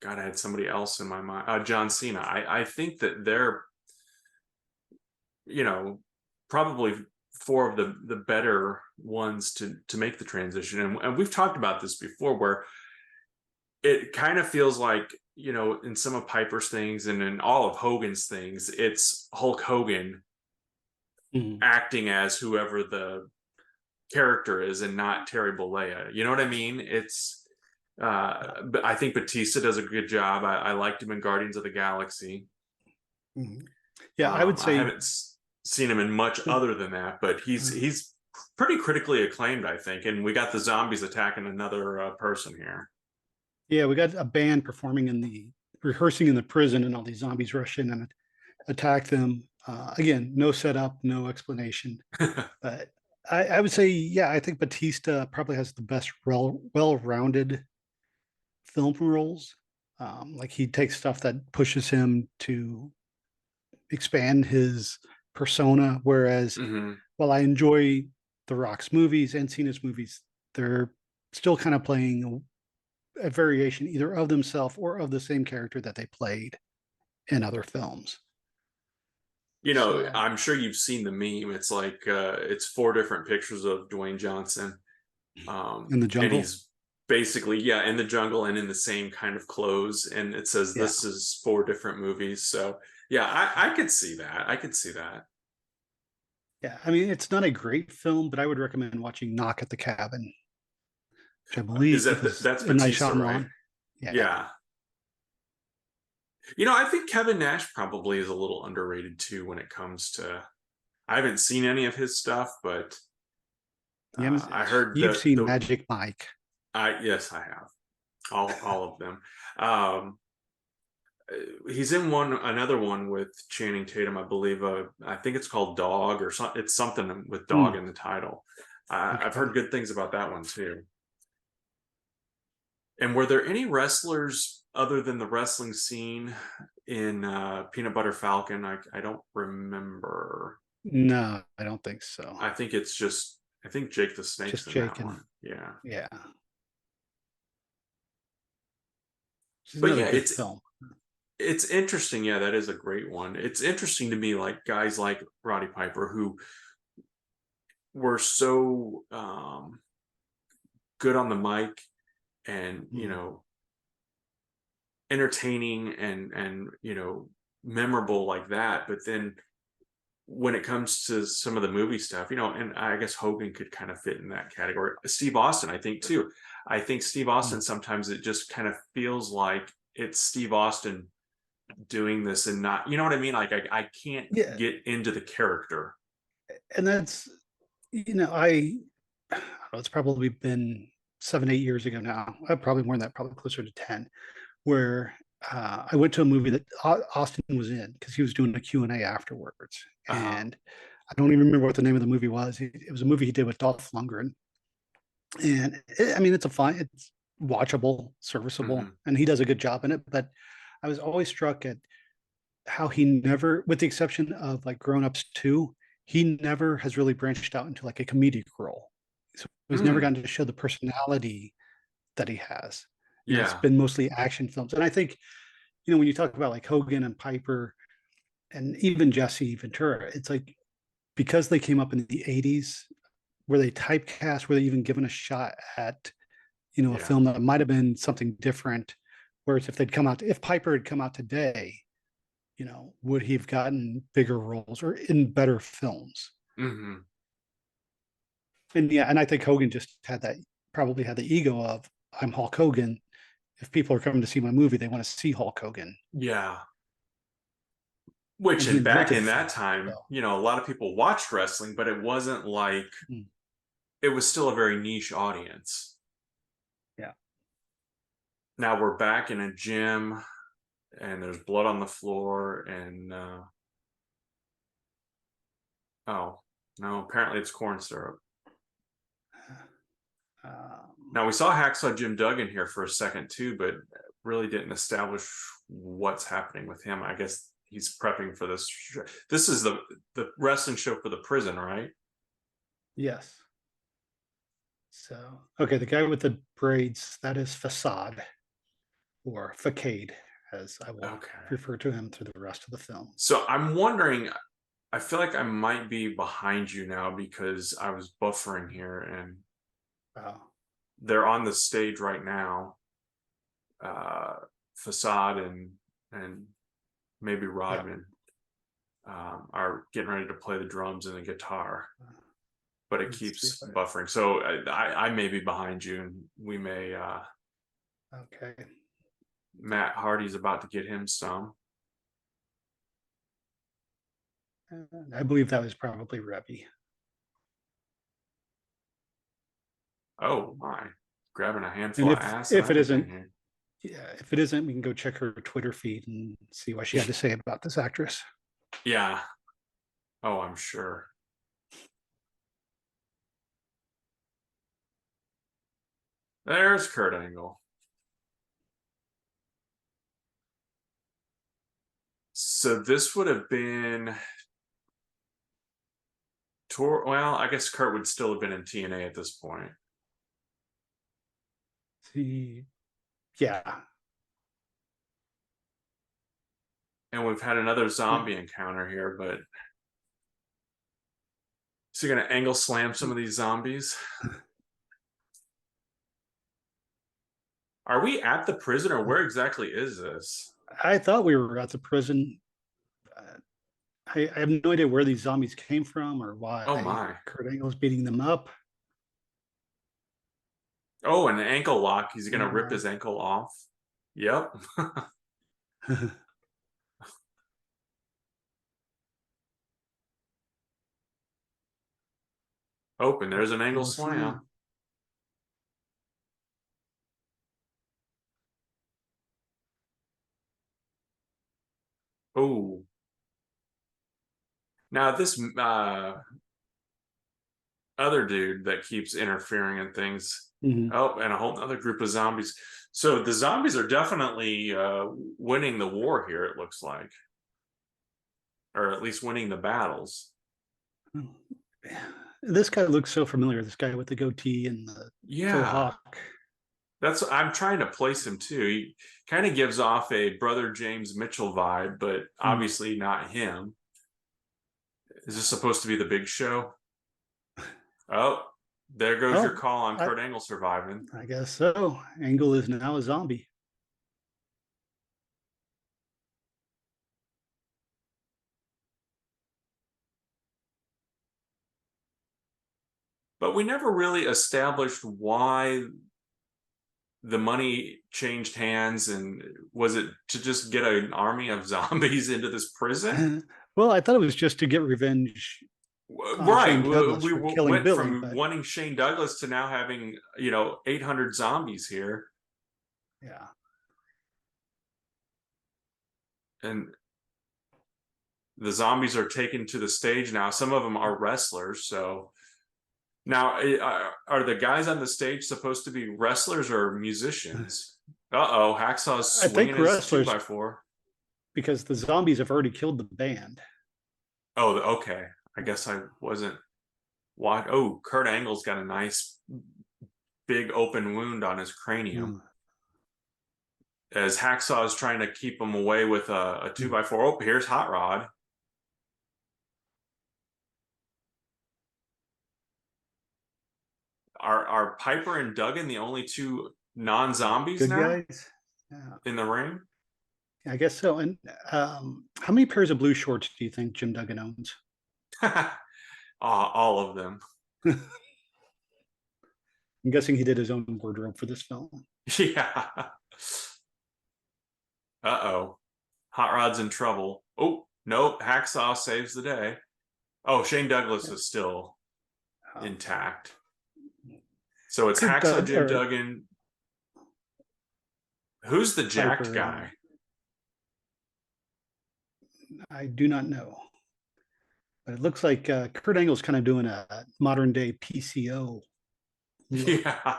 God, I had somebody else in my mind. John Cena. I think that they're you know probably four of the better ones to make the transition. And we've talked about this before, where it kind of feels like, in some of Piper's things and in all of Hogan's things, it's Hulk Hogan Mhm. acting as whoever the character is and not Terry Bollea. You know what I mean? But I think Batista does a good job. I liked him in Guardians of the Galaxy. Mhm. Yeah, I would I say haven't seen him in much other than that, but he's pretty critically acclaimed, I think. And we got the zombies attacking another person here. yeah, we got a band performing in the rehearsing in the prison, and all these zombies rush in and attack them. Again, no setup, no explanation. But I would say, yeah, I think Batista probably has the best well-rounded film roles. Like he takes stuff that pushes him to expand his persona. Whereas, Hmm. while I enjoy The Rock's movies and Cena's movies, they're still kind of playing a variation either of themselves or of the same character that they played in other films. So I'm sure you've seen the meme. It's like it's four different pictures of Dwayne Johnson, in the and jungle, he's basically, yeah, in the jungle and in the same kind of clothes, and it says yeah, this is four different movies. So yeah, I could see that. I could see that. yeah. I mean, it's not a great film, but I would recommend watching Knock at the Cabin, which I Is believe that is that's M. Night Batista, right? Shyamalan. Yeah, Yeah. I think Kevin Nash probably is a little underrated too when it comes to. I haven't seen any of his stuff, but yeah. I heard You've seen the Magic Mike. I yes, I have all of them. Um, he's in another one with Channing Tatum, I believe. I think it's called Dog, or it's something with dog Hmm, in the title. I've okay. heard good things about that one too. And were there any wrestlers other than the wrestling scene in Peanut Butter Falcon? I don't remember. No, I don't think so. I think Jake the Just Snake's in that Jake and one. Yeah. Yeah. She's But another yeah, good film. it's interesting. Yeah, that is a great one. It's interesting to me, like guys like Roddy Piper who were so good on the mic and Mm. entertaining and memorable like that. But then when it comes to some of the movie stuff, and I guess Hogan could kind of fit in that category. Steve Austin, I think too. I think Steve Mm. Austin, sometimes it just kind of feels like it's Steve Austin doing this and not, you know what I mean? Like I can't Yeah, get into the character. and that's I don't know, it's probably been 7, 8 years ago now. Probably more than that, probably closer to 10, where I went to a movie that Austin was in because he was doing a Q&A afterwards. Uh-huh. And I don't even remember what the name of the movie was. It was a movie he did with Dolph Lundgren. And I mean, it's watchable, serviceable, Hmm. and he does a good job in it. But I was always struck at how he never, with the exception of like Grown Ups 2, he never has really branched out into like a comedic role. So he's never Mm. gotten to show the personality that he has. It's Yeah. been mostly action films. And I think, when you talk about like Hogan and Piper and even Jesse Ventura, it's like because they came up in the 80s, were they typecast, were they even given a shot at, a Yeah. film that might have been something different? Whereas if Piper had come out today, would he have gotten bigger roles or in better films? Hmm. And yeah, and I think Hogan just probably had the ego of I'm Hulk Hogan. If people are coming to see my movie, they want to see Hulk Hogan, Yeah. Which and he in back invented in that that. time, So, a lot of people watched wrestling, but it wasn't like mm, it was still a very niche audience. yeah, Now we're back in a gym and there's blood on the floor and oh no, apparently it's corn syrup. um, Now we saw Hacksaw Jim Duggan here for a second too, but really didn't establish what's happening with him. I guess he's prepping for this. This is the wrestling show for the prison, right? yes. So, okay, the guy with the braids, that is Facade or Facade, as I will Okay. refer to him through the rest of the film. So I'm wondering, I feel like I might be behind you now because I was buffering here and Wow. they're on the stage right now. Uh, Facade and maybe Yeah. Rodman are getting ready to play the drums and the guitar, but it Let's see if keeps buffering. So I may be behind you, and we may. okay. Matt Hardy's about to get him some. I believe that was probably Rebby. Oh my! Grabbing a And handful of if ass and if it everything isn't, here. yeah, if it isn't, we can go check her Twitter feed and see what she had to say about this actress. Yeah. Oh, I'm sure. There's Kurt Angle. So this would have been tour. Well, I guess Kurt would still have been in TNA at this point. See, yeah, And we've had another zombie encounter here, but is he going to angle slam some of these zombies? Are we at the prison or where exactly is this? I thought we were at the prison. Uh, I have no idea where these zombies came from or Oh why my. Kurt Angle was beating them up. Oh, an ankle lock. He's going to rip Uh, his ankle off. Yep. Open. There's an angle Angle slam. slam. Oh. Now this other dude that keeps interfering in things. Mhm. Oh, and a whole other group of zombies. So the zombies are definitely winning the war here, it looks like. Or at least winning the battles. This guy looks so familiar. This guy with the goatee and the faux Yeah, hawk. that's I'm trying to place him too. He kind of gives off a brother James Mitchell vibe, but Hmm. obviously not him. Is this supposed to be the big show? Oh, there goes your Oh, call on I Kurt Angle surviving. I guess so. Angle is now a zombie. But we never really established why the money changed hands, and was it to just get an army of zombies into this prison? Well, I thought it was just to get revenge on Right. Shane Douglas We for killing went Billy, from but wanting Shane Douglas to now having, 800 zombies here. yeah. And the zombies are taken to the stage now. Some of them are wrestlers. So now, are the guys on the stage supposed to be wrestlers or musicians? Uh-oh, Hacksaw's I swinging think his two wrestlers by four. because the zombies have already killed the band. Oh, okay. I guess I wasn't. Why? Oh, Kurt Angle's got a nice big open wound on his cranium. Hmm. As Hacksaw is trying to keep him away with a two by four. Oh, here's Hot Rod. Are Piper and Duggan the only two non-zombies Good now guys. Yeah, in the ring? I guess so. And how many pairs of blue shorts do you think Jim Duggan owns? All of them. I'm guessing he did his own wardrobe for this film. Yeah. Uh-oh. Hot Rod's in trouble. Oh, nope. Hacksaw saves the day. Oh, Shane Douglas is still Um, intact. So it's Kurt Hacksaw, Doug Jim or Duggan. Who's the jacked Piper, guy? I do not know. But it looks like Kurt Angle's kind of doing a modern day PCO look. Yeah.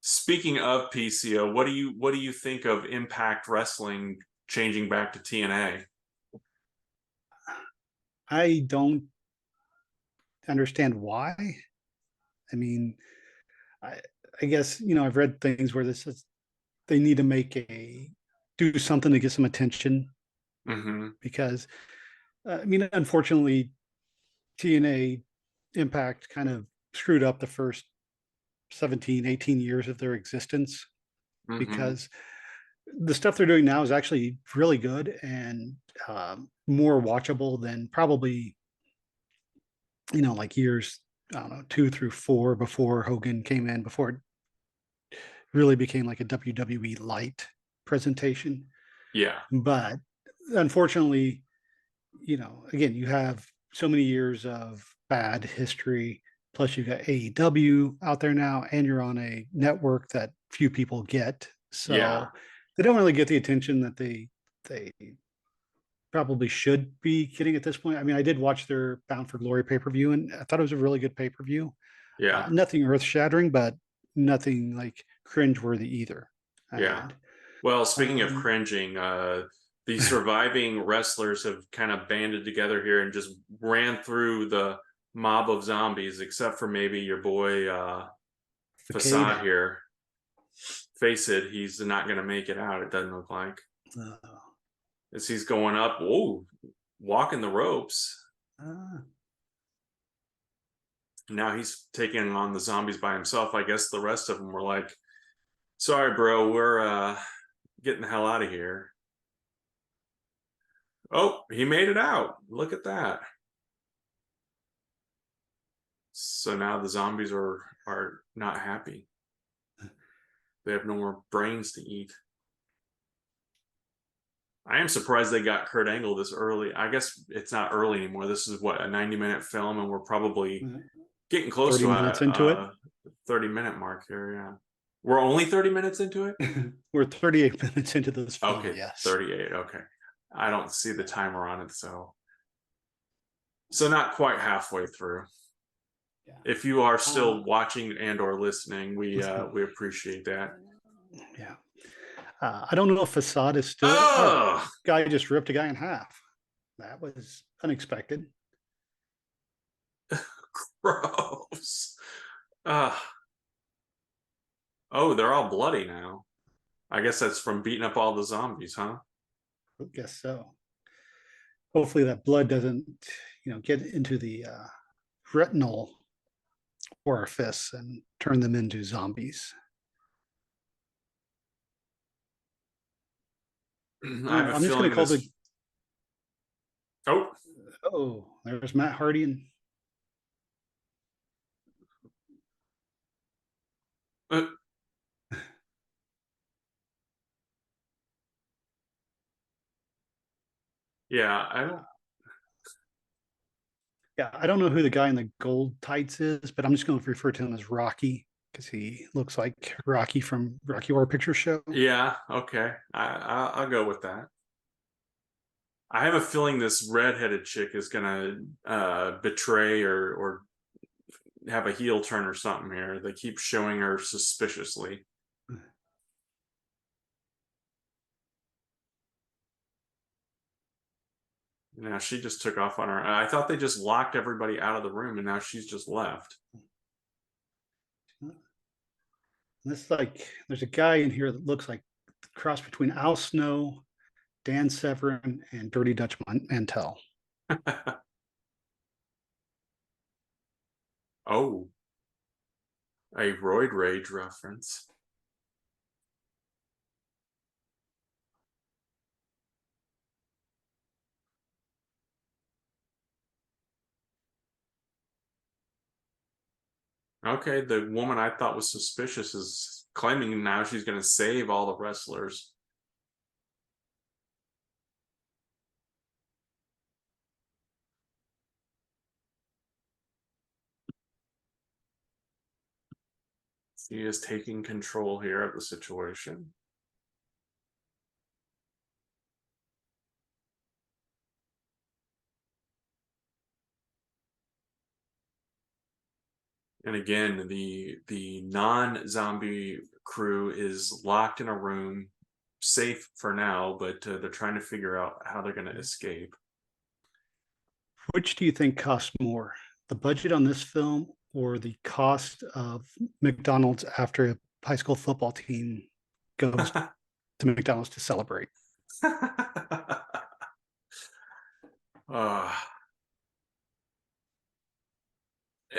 Speaking of PCO, what do you think of Impact Wrestling changing back to TNA? I don't understand why. I mean, I, I guess I've read things where this is they need to do something to get some attention Mm-hmm. because unfortunately, TNA Impact kind of screwed up the first 17, 18 years of their existence Mm-hmm. because the stuff they're doing now is actually really good and more watchable than probably like years, I don't know, 2 through 4 before Hogan came in, before it really became like a WWE light presentation. Yeah. But unfortunately, again, you have so many years of bad history. Plus, you've got AEW out there now, and you're on a network that few people get. Yeah. So they don't really get the attention that they probably should be getting at this point. I mean, I did watch their Bound for Glory pay per view, and I thought it was a really good pay per view. Yeah. Nothing earth shattering, but nothing like cringeworthy either. Yeah. And Well, speaking of um, cringing, the surviving wrestlers have kind of banded together here and just ran through the mob of zombies, except for maybe your boy Facade. Facade here. Face it, he's not going to make it out. It doesn't look like Uh, as he's going up. Whoa, walking the ropes. uh, Now he's taking on the zombies by himself. I guess the rest of them were like, "Sorry, bro, we're getting the hell out of here." Oh, he made it out. Look at that. So now the zombies are not happy. They have no more brains to eat. I am surprised they got Kurt Angle this early. I guess it's not early anymore. This is what, a 90-minute film, and we're probably getting close 30 to minutes into it. a 30-minute mark here. Yeah, we're only 30 minutes into it. We're 38 minutes into this film, Okay, yes. 38. Okay, I don't see the timer on it, so not quite halfway through. Yeah. If you are Uh, still watching and or listening, we appreciate that. yeah. I don't know if Facade is still. Oh, Oh, guy just ripped a guy in half. That was unexpected. Gross. Uh, oh, they're all bloody now. I guess that's from beating up all the zombies, huh? I guess so. Hopefully that blood doesn't, get into the retinal orifice and turn them into zombies. I have Oh, a I'm just going to feeling call the. this. Oh, Oh, there's Matt Hardy and uh, yeah. I don't. yeah, I don't know who the guy in the gold tights is, but I'm just going to refer to him as Rocky because he looks like Rocky from Rocky Horror Picture Show. Yeah. Okay. I'll go with that. I have a feeling this redheaded chick is gonna betray or have a heel turn or something here. They keep showing her suspiciously. Now she just took off on her. I thought they just locked everybody out of the room, and now she's just left. This like there's a guy in here that looks like the cross between Al Snow, Dan Severn, and Dirty Dutch Mantel. Oh, a roid rage reference. Okay, the woman I thought was suspicious is claiming now she's going to save all the wrestlers. She is taking control here of the situation. And again, the non-zombie crew is locked in a room, safe for now, but they're trying to figure out how they're going to escape. Which do you think costs more, the budget on this film or the cost of McDonald's after a high school football team goes to McDonald's to celebrate? uh,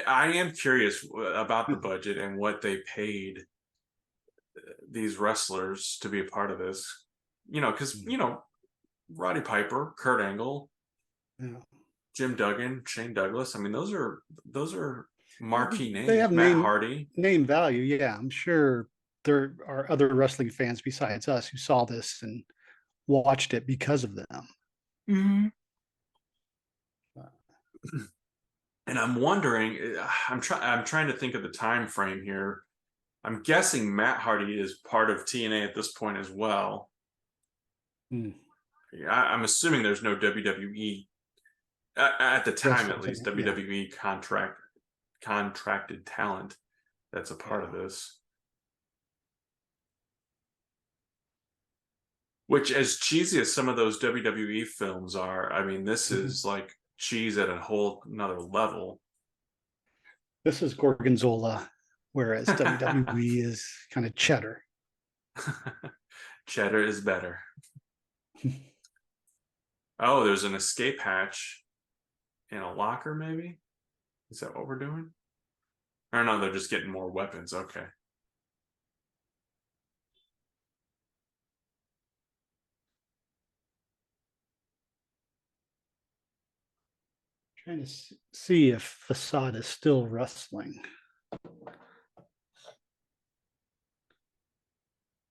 I am curious about the budget and what they paid these wrestlers to be a part of this. Because Roddy Piper, Kurt Angle, Yeah. Jim Duggan, Shane Douglas. I mean, those are marquee They names. have Matt Hardy. name value. Yeah, I'm sure there are other wrestling fans besides us who saw this and watched it because of them. Mm-hmm. And I'm wondering, I'm trying to think of the time frame here. I'm guessing Matt Hardy is part of TNA at this point as well. Hmm. I'm assuming there's no WWE at the time, at Wrestlers in least it. Yeah. WWE contracted talent that's a part Yeah. of this. Which, as cheesy as some of those WWE films are, I mean, this is like cheese at a whole another level. This is Gorgonzola, whereas WWE is kind of cheddar. Cheddar is better. Oh, there's an escape hatch in a locker, maybe? Is that what we're doing? Or no, they're just getting more weapons. Okay. Trying to see if Facade is still wrestling.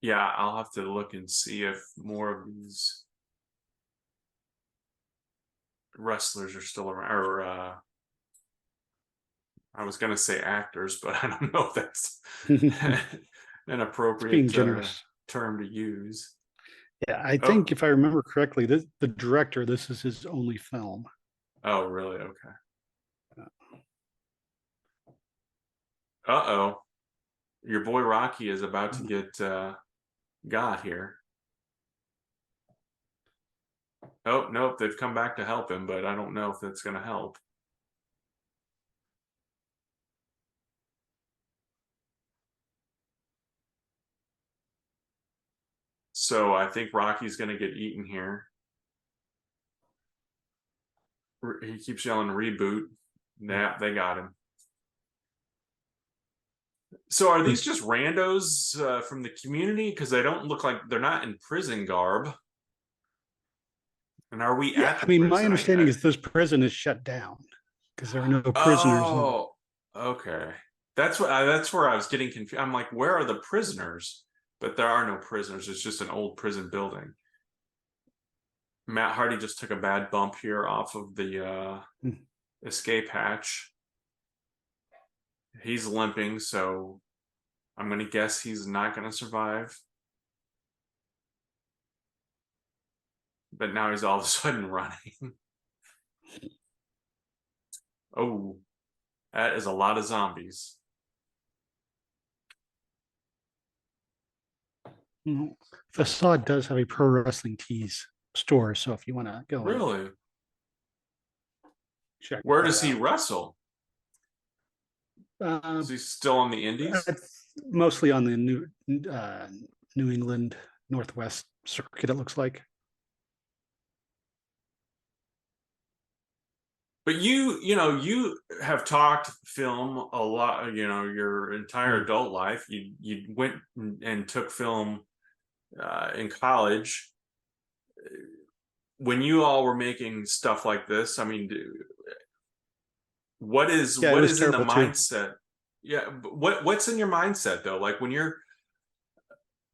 Yeah, I'll have to look and see if more of these wrestlers are still around. Or I was going to say actors, but I don't know if that's It's an being appropriate generous. term to use. Yeah, I Oh, think if I remember correctly, the director, this is his only film. oh, really? Okay. Uh-oh. Your boy Rocky is about to get got here. Oh, nope, they've come back to help him, but I don't know if that's going to help. So I think Rocky's going to get eaten here. He keeps yelling reboot. Nah, they got him. So are these just randos from the community? Because they don't look like they're not in prison garb. And are we Yeah, at I the mean, my prison? understanding is this prison is shut down because there are no prisoners in it. Oh, okay. That's where I was getting confused. I'm like, where are the prisoners? But there are no prisoners. It's just an old prison building. Matt Hardy just took a bad bump here off of the Hmm. escape hatch. He's limping, so I'm going to guess he's not going to survive. But now he's all of a sudden running. Oh, that is a lot of zombies. Facade does have a pro wrestling tees store, so if you want to go and Really? check Where that does he out. wrestle? Uh, Is he still on the indies? it's mostly on the New England Northwest circuit, it looks like. But you have talked film a lot, your entire Mm. adult life. You went and took film in college. When you all were making stuff like this, I mean, what is Yeah, it what was is in the terrible too. mindset? Yeah, what's in your mindset though? Like when you're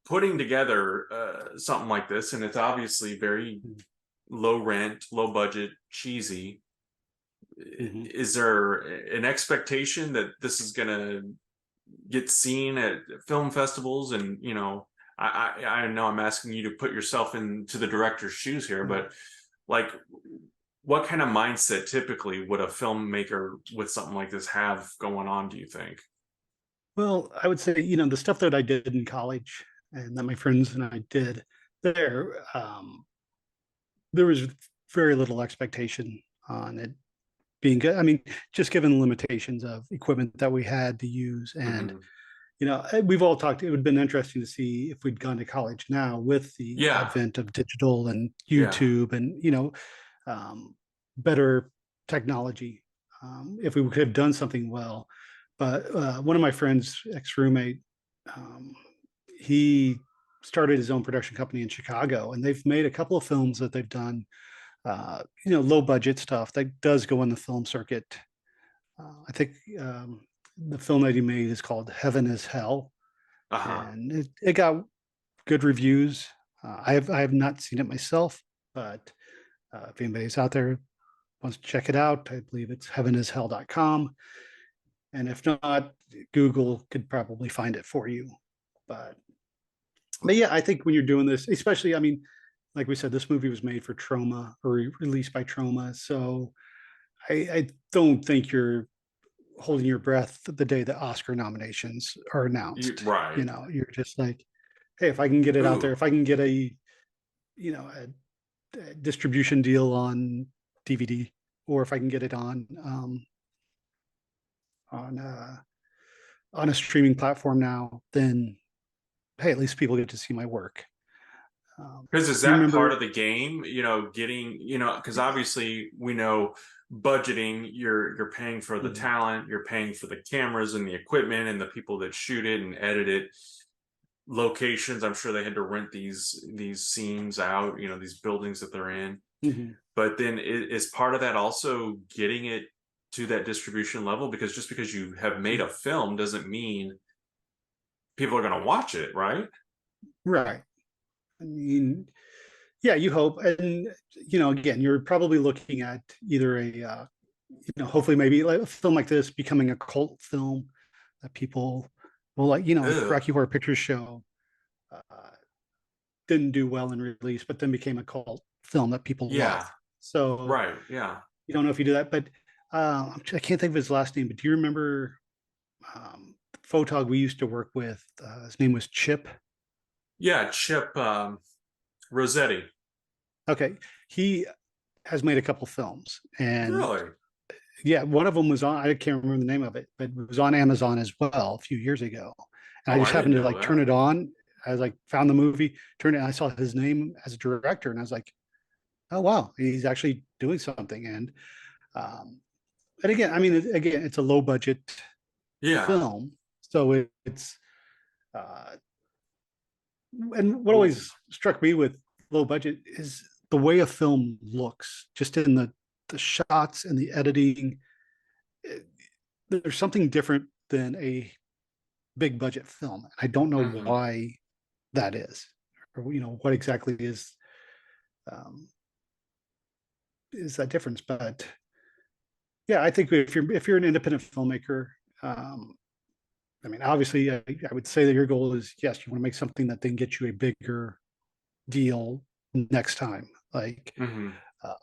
putting together something like this, and it's obviously very low rent, low budget, cheesy. Mm-hmm. Is there an expectation that this is going to get seen at film festivals? And I know I'm asking you to put yourself into the director's shoes here, Mm-hmm. but like, what kind of mindset typically would a filmmaker with something like this have going on, do you think? Well, I would say, the stuff that I did in college and that my friends and I did there was very little expectation on it being good. I mean, just given the limitations of equipment that we had to use. And, Mm-hmm. we've all talked, it would have been interesting to see if we'd gone to college now with the Yeah, advent of digital and yeah. YouTube and, um, better technology, if we could have done something well. But one of my friends, ex-roommate, um, he started his own production company in Chicago, and they've made a couple of films that they've done, low budget stuff that does go in the film circuit. I think the film that he made is called Heaven is Hell, Uh-huh. and it got good reviews. I have not seen it myself, but if anybody's out there wants to check it out, I believe it's heavenishell.com. And if not, Google could probably find it for you. But but yeah, I think when you're doing this, especially, I mean, like we said, this movie was made for Trauma or released by Trauma. So I don't think you're holding your breath the day the Oscar nominations are announced. Right. You're just like, hey, if I can get it out there, Ooh. if I can get a distribution deal on DVD, or if I can get it on on a streaming platform now, then hey, at least people get to see my work. Because is Do you that part remember? of the game? Getting, because obviously we know budgeting, you're paying for the Mhm. talent, you're paying for the cameras and the equipment and the people that shoot it and edit it. Locations, I'm sure they had to rent these scenes out, these buildings that they're in. Mhm. But then is part of that also getting it to that distribution level? Because just because you have made a film doesn't mean people are going to watch it, right? Right. I mean, yeah, you hope, and again, you're probably looking at either hopefully maybe like a film like this becoming a cult film that people will like. Like Ugh. Rocky Horror Picture Show uh, didn't do well in release, but then became a cult film that people love. Yeah. So Right. Yeah. you don't know if you do that, but I can't think of his last name. But do you remember the photog we used to work with? His name was Chip. Yeah. Chip Rossetti. Okay, he has made a couple films, and Really? yeah, one of them was on. I can't remember the name of it, but it was on Amazon as well a few years ago. And I Oh, just I didn't happened to know like turn that. it on. I was like found the movie, turned it, and I saw his name as a director, and I was like, oh wow, he's actually doing something. Um, and again, I mean, again, it's a low budget Yeah. film, so it's uh, and what Ooh. always struck me with low budget is the way a film looks, just in the shots and the editing. It, there's something different than a big budget film. I don't know Hmm. why that is, or what exactly um, is that difference. But yeah, I think if you're an independent filmmaker, um, I mean, obviously, I would say that your goal is yes, you want to make something that then gets you a bigger deal next time. Like Hmm. uh,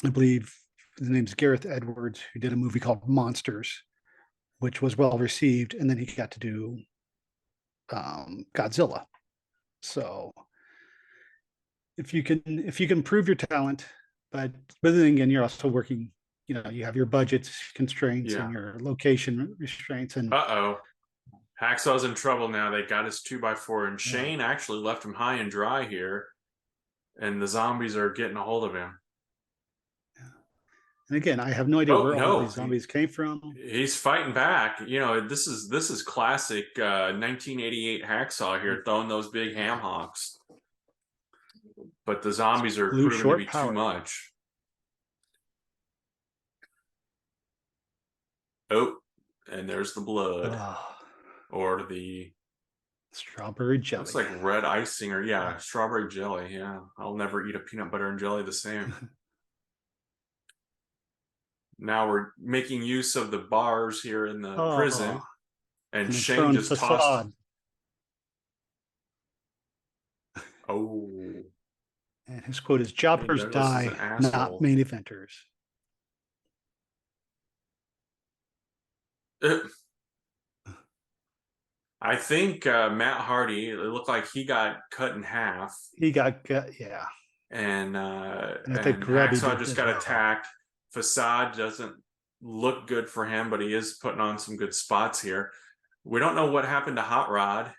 I believe his name's Gareth Edwards, who did a movie called Monsters, which was well received, and then he got to do Godzilla. So if you can prove your talent, but then again, you're also working. You have your budget constraints and Yeah. your location restraints, and Uh-oh. Hacksaw's in trouble now. They got his 2x4, and yeah, Shane actually left him high and dry here, and the zombies are getting a hold of him. yeah. And again, I have no idea Oh where all no, these zombies came from. he's fighting back. This is classic 1988 Hacksaw here, throwing those big ham Yeah, hocks. But the it's zombies are blue proving to short be too power. much. Oh, and there's the blood, Oh, or the strawberry looks jelly. like red icing, or yeah, strawberry jelly. Yeah, I'll never eat a peanut butter and jelly the same. Now we're making use of the bars here in the Oh, prison, and and then Shane throwing just tossed. facade, Oh, and his quote is Shane "Jobbers Douglas is die, an not asshole. main eventers." I think Matt Hardy. It looked like he got cut in half, He got yeah, and and I think Grubby Hacksaw did just as got well. attacked. Facade doesn't look good for him, but he is putting on some good spots here. We don't know what happened to Hot Rod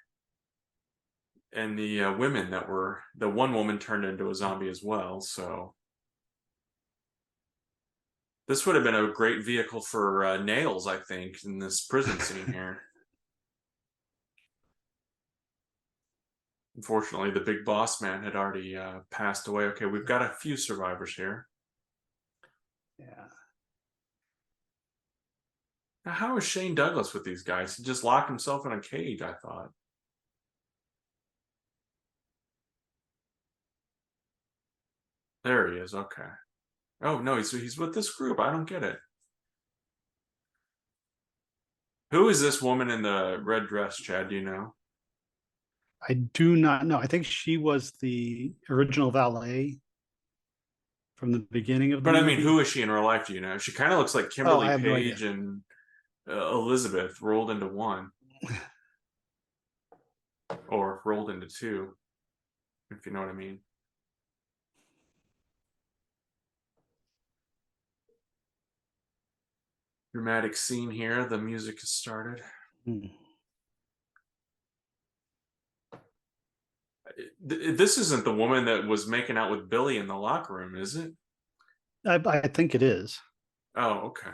and the women that were. The one woman turned into a zombie as well. So this would have been a great vehicle for Nails, I think, in this prison scene here. Unfortunately, the big boss man had already passed away. Okay, we've got a few survivors here. Yeah. Now, how is Shane Douglas with these guys? He just locked himself in a cage, I thought. There he is. Okay. Oh, no, he's with this group. I don't get it. Who is this woman in the red dress, Chad? Do you know? I do not know. I think she was the original valet from the beginning of the But I mean, who movie. is she in real life? Do you know? She kind of looks like Oh, Kimberly I have no idea. Page and Elizabeth rolled into one, or rolled into two, if you know what I mean. Dramatic scene here. The music has started. Hmm. This isn't the woman that was making out with Billy in the locker room, is it? I think it is. Oh, okay.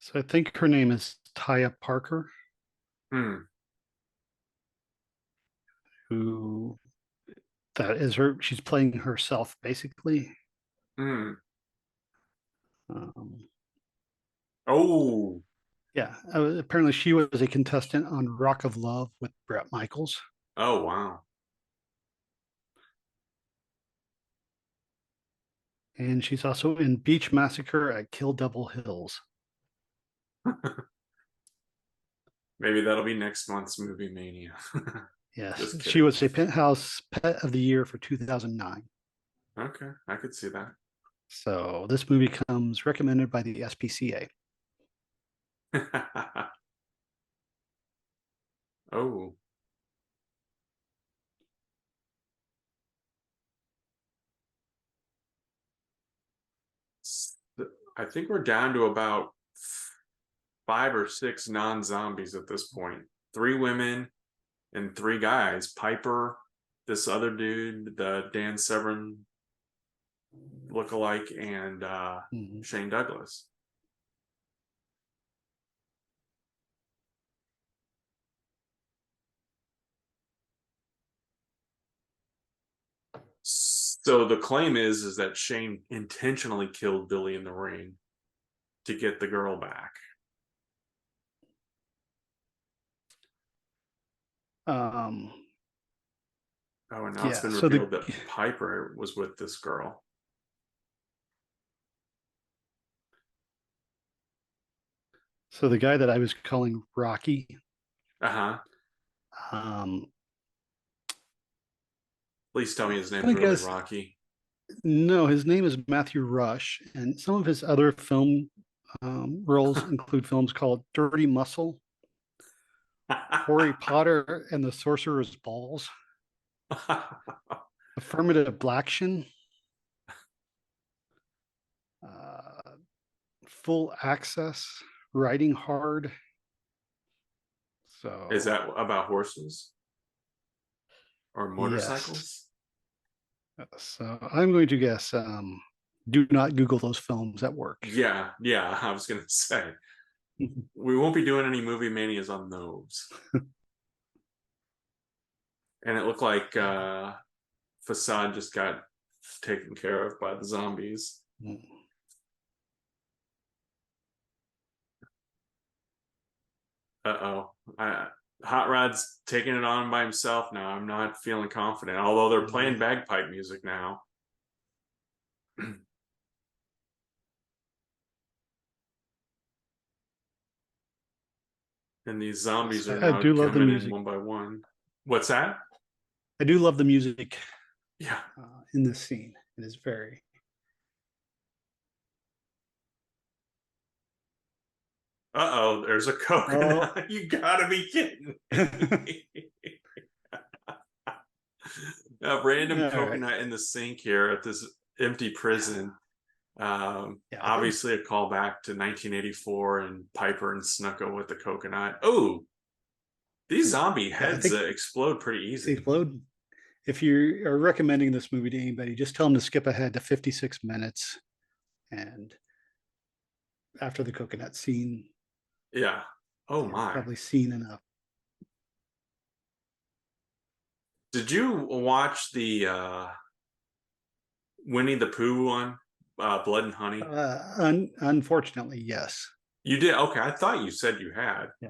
So I think her name is Taya Parker, Hmm. who that is her. She's playing herself basically. Hmm. Um, Oh. yeah. Apparently, she was a contestant on Rock of Love with Brett Michaels, Oh, wow. and she's also in Beach Massacre at Kill Devil Hills. Maybe that'll be next month's movie Mania. Yes, Just she kidding. was a Penthouse Pet of the Year for 2009. Okay, I could see that. So this movie comes recommended by the SPCA. Oh, s- I think we're down to about 5 or 6 non-zombies at this point. 3 women and 3 guys. Piper, this other dude, the Dan Severn lookalike, and Mhm. Shane Douglas. So the claim is that Shane intentionally killed Billy in the ring to get the girl back. Um, Oh, and now it's yeah. been So the revealed that Piper was with this girl. so the guy that I was calling Rocky, Uh-huh. um, Please tell me his I'm name's gonna really guess Rocky. no. His name is Matthew Rush, and some of his other film roles include films called Dirty Muscle, Harry Potter and the Sorcerer's Balls, Affirmative Blaction, uh, Full Access, Riding Hard. Is So that about horses or yes. motorcycles? So I'm going to guess. Do not Google those films at work. Yeah, yeah, I was gonna say. We won't be doing any movie manias on those. And it looked like Facade just got taken care of by the zombies. Uh-oh. Hot Rod's taking it on by himself now. I'm not feeling confident, although they're playing bagpipe music now. And these Yes, zombies are I now do love the coming in music. one by one. What's that? I do love the music Yeah. in this scene. It is very. Uh-oh, there's a Oh, coconut. You gotta be kidding all me. A random right. coconut in the sink here at this empty prison. Yeah, I think. Obviously a callback to 1984 and Piper and Snuka with the coconut. Oh, these zombie Yeah, I heads think explode pretty they easy. explode. If you are recommending this movie to anybody, just tell them to skip ahead to 56 minutes, and after the coconut scene, Yeah. Oh you've my. probably seen enough. Did you watch the Winnie the Pooh one? Blood and Honey? Unfortunately, yes. You did? Okay, I thought you said you had. Yeah.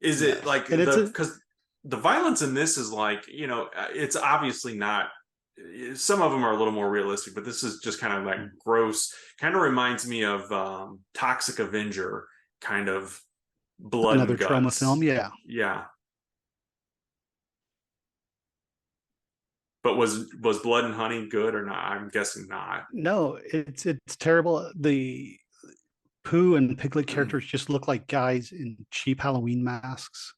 Is it Yes, like and it's the a because the violence in this is like, it's obviously not, some of them are a little more realistic, but this is just kind of like gross, kind of reminds me of Toxic Avenger kind of blood and another trauma film. guts. Yeah. Yeah. But was Blood and Honey good or not? I'm guessing not. No, it's terrible. The Pooh and Piglet characters just look like guys in cheap Halloween masks.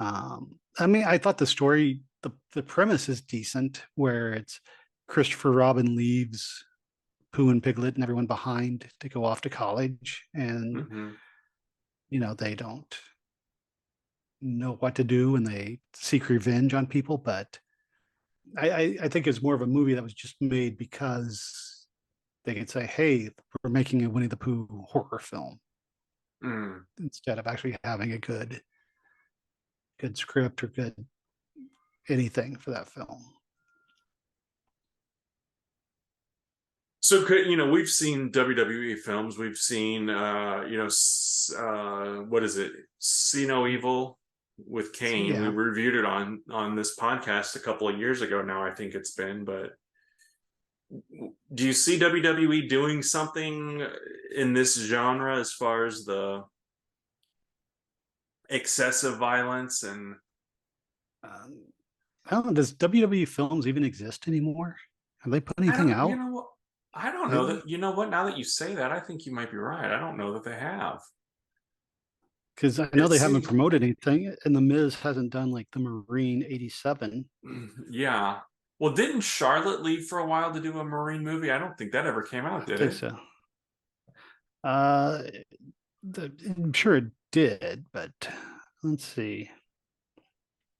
I mean, I thought the premise is decent, where it's Christopher Robin leaves Pooh and Piglet and everyone behind to go off to college, and Hmm. they don't know what to do and they seek revenge on people. But I think it's more of a movie that was just made because they could say, "Hey, we're making a Winnie the Pooh horror film," Mm. instead of actually having a good script or good anything for that film. So could we've seen WWE films, we've seen what is it? See No Evil with So Kane. We yeah, reviewed it on this podcast a couple of years ago now, I think it's been, but do you see WWE doing something in this genre as far as the excessive violence and um, I don't know. Does WWE films even exist anymore? Have they put anything you out know what, I don't know lately? that, you know what, now that you say that, I think you might be right. I don't know that they have. Because I know It they haven't seems, promoted anything, and the Miz hasn't done like the Marine '87. yeah. Well, didn't Charlotte leave for a while to do a Marine movie? I don't think that ever came out, I did think it? so. Uh, I'm sure it did, but let's see.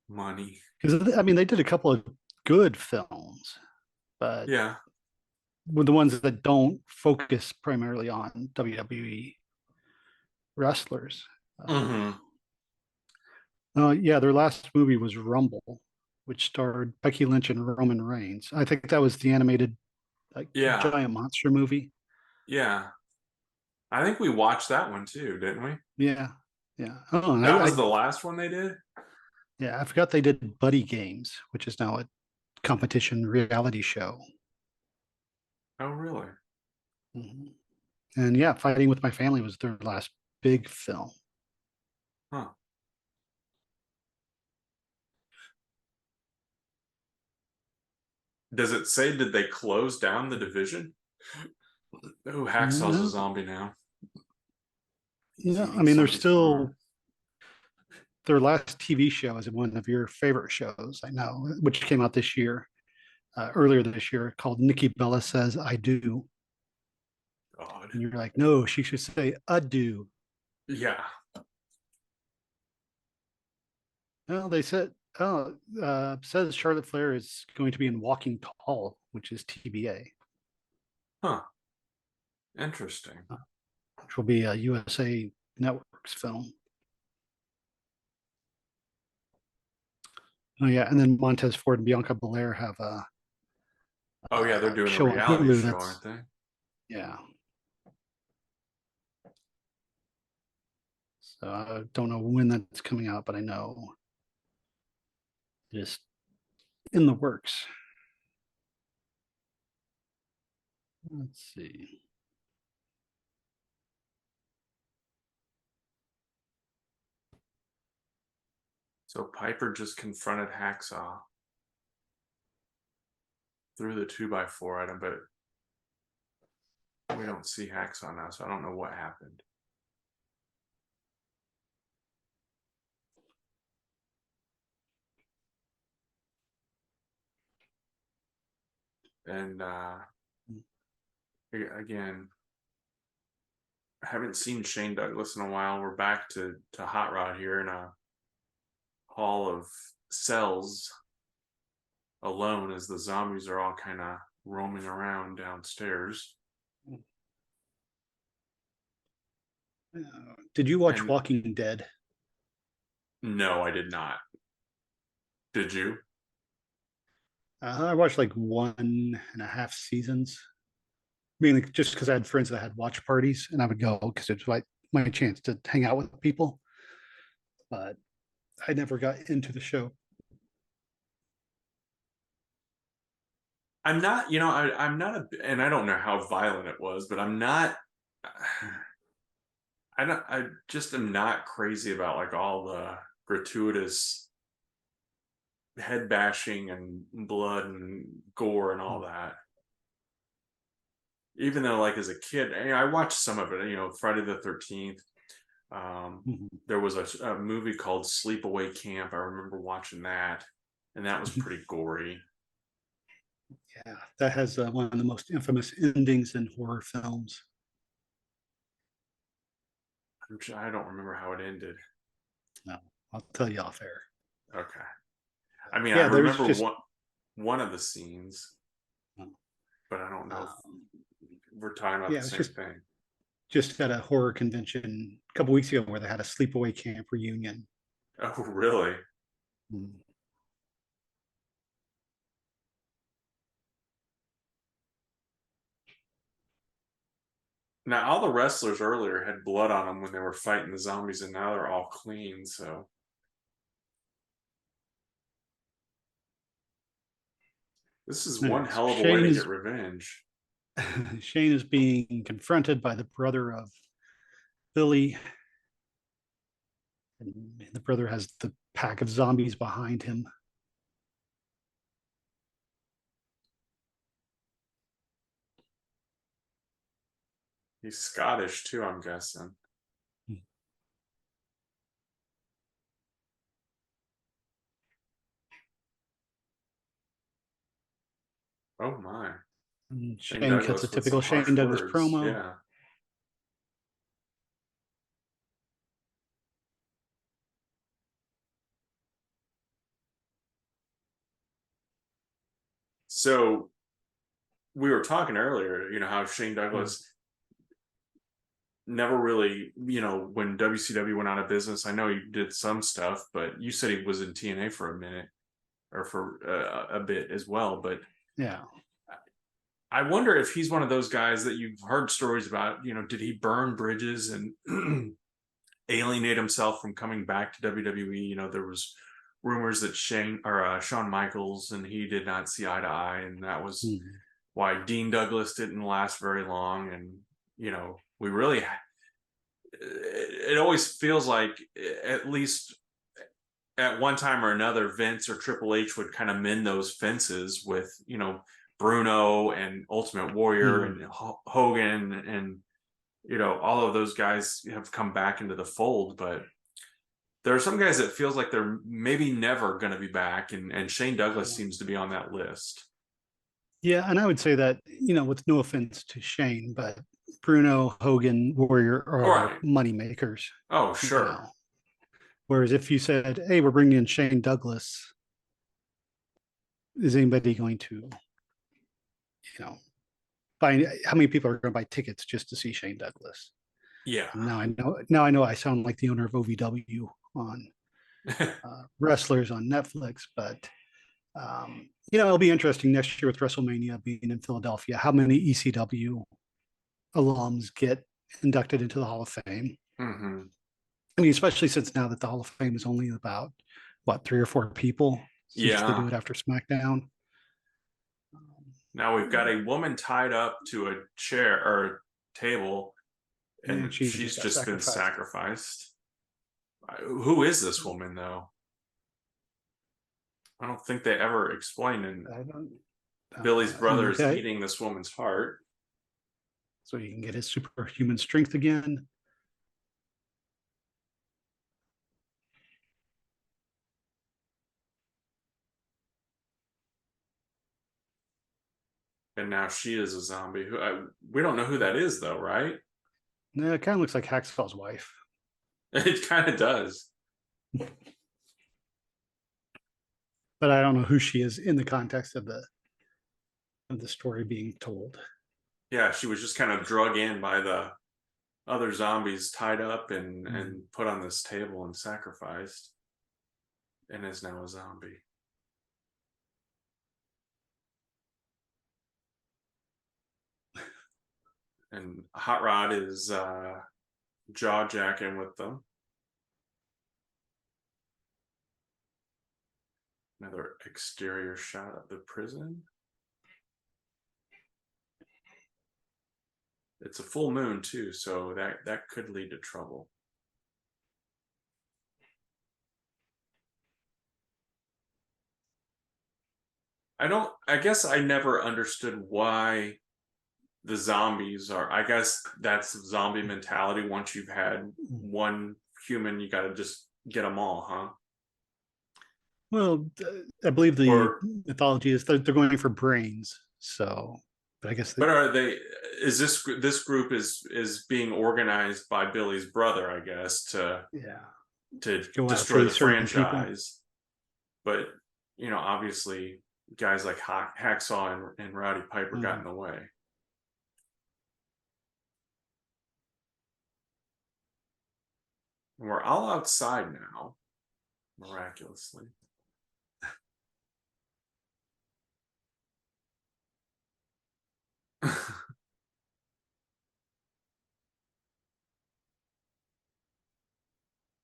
Money. Because I mean, they did a couple of good films, but Yeah. with the ones that don't focus primarily on WWE wrestlers. Uh, Hmm. yeah, their last movie was Rumble, which starred Becky Lynch and Roman Reigns. I think that was the animated like Yeah. giant monster movie. Yeah. I think we watched that one too, didn't we? Yeah, yeah. Oh, and That I was the last one they did? yeah, I forgot they did Buddy Games, which is now a competition reality show. Oh, really? Mhm. And yeah, Fighting with My Family was their last big film. Huh. Does it say, did they close down the division? Oh, Hacksaw's a No, zombie now. He's no, I eating mean, they're somebody's still farm. their last TV show is one of your favorite shows, I know, which came out this year, earlier this year, called Nikki Bella Says I Do. God. And you're like, no, she should say adieu. Yeah. Well, they said, oh, says Charlotte Flair is going to be in Walking Tall, which is TBA, Huh. Interesting. which will be a USA Networks film. Oh yeah, and then Montez Ford and Bianca Belair have Oh, yeah, they're a doing a show on reality Hulu. show, aren't That's they? yeah. So I don't know when that's coming out, but I know just in the works. Let's see. So Piper just confronted Hacksaw through the 2x4 item, but we don't see Hacksaw now, so I don't know what happened. And again, I haven't seen Shane Douglas in a while. We're back to Hot Rod here in a hall of cells alone as the zombies are all kind of roaming around downstairs. Did you watch And Walking Dead? no, I did not. Did you? I watched like 1.5 seasons, mainly just because I had friends that had watch parties, and I would go because it was like my chance to hang out with people. But I never got into the show. I'm not, I'm not and I don't know how violent it was, but I'm not, I just am not crazy about like all the gratuitous head bashing and blood and gore and all that. Even though, like, as a kid, I watched some of it, Friday the 13th. Um, Mhm. there was a movie called Sleepaway Camp. I remember watching that, and that was pretty gory. Yeah, that has one of the most infamous endings in horror films. I don't remember how it ended. No, I'll tell you off air. Okay. I mean, I Yeah, there's remember just one of the scenes, but I don't know if um, we're talking about yeah, the it was same thing. just at a horror convention a couple weeks ago where they had a sleepaway camp reunion. Oh, really? Mm. Now, all the wrestlers earlier had blood on them when they were fighting the zombies, and now they're all clean. So this is one Anyways, hell of a way to get revenge. Shane is being confronted by the brother of Billy, and the brother has the pack of zombies behind him. He's Scottish too, I'm guessing. Oh my. And Shane Shane cuts a Douglas with typical some Shane harsh Douglas words. promo. Yeah. So we were talking earlier, how Shane Mm, Douglas never really, when WCW went out of business, I know he did some stuff, but you said he was in TNA for a minute or for a bit as well. But yeah. I wonder if he's one of those guys that you've heard stories about, did he burn bridges and alienate himself from coming back to WWE? There was rumors that Shawn Michaels and he did not see eye to eye, and that was Mm, why Dean Douglas didn't last very long. And we really, it always feels like at least at one time or another, Vince or Triple H would kind of mend those fences with, Bruno and Ultimate Warrior mm. and Hogan and, all of those guys have come back into the fold. But there are some guys that feels like they're maybe never going to be back. And Shane Douglas seems to be on that list. Yeah, and I would say that, with no offense to Shane, but Bruno, Hogan, Warrior All are right. money makers, Oh, you sure. know. Whereas if you said, "Hey, we're bringing in Shane Douglas," is anybody going to, buy? How many people are going to buy tickets just to see Shane Douglas? Yeah. And now I know. Now I know I sound like the owner of OVW on wrestlers on Netflix, but it'll be interesting next year with WrestleMania being in Philadelphia. How many ECW alums get inducted into the Hall of Fame? hmm I mean, especially since now that the Hall of Fame is only about what, 3 or 4 people, since they Yeah. do it after SmackDown. Now we've got a woman tied up to a chair or table, And and she just she's got just been sacrificed. sacrificed. Who is this woman, though? I don't think they ever explain. And I don't. Billy's And brother is okay, eating this woman's heart. so he can get his superhuman strength again. And now she is a zombie. We don't know who that is, though, right? Yeah, it kind of looks like Hacksaw's wife, It kind of does. but I don't know who she is in the context of the story being told. Yeah, she was just kind of drug in by the other zombies, tied up and Mm. put on this table and sacrificed, and is now a zombie. And Hot Rod is jaw jacking with them. Another exterior shot of the prison. It's a full moon too, so that could lead to trouble. I guess I never understood why the zombies are. I guess that's zombie mentality. Once you've had one human, you got to just get them all, huh? Well, I believe the Or mythology is that they're going for brains. So, but I guess but that, are they? Is this group is being organized by Billy's brother? I guess yeah, to go destroy after the certain people. franchise. But obviously, guys like Hacksaw and Rowdy Piper got Mm. in the way. And we're all outside now, miraculously.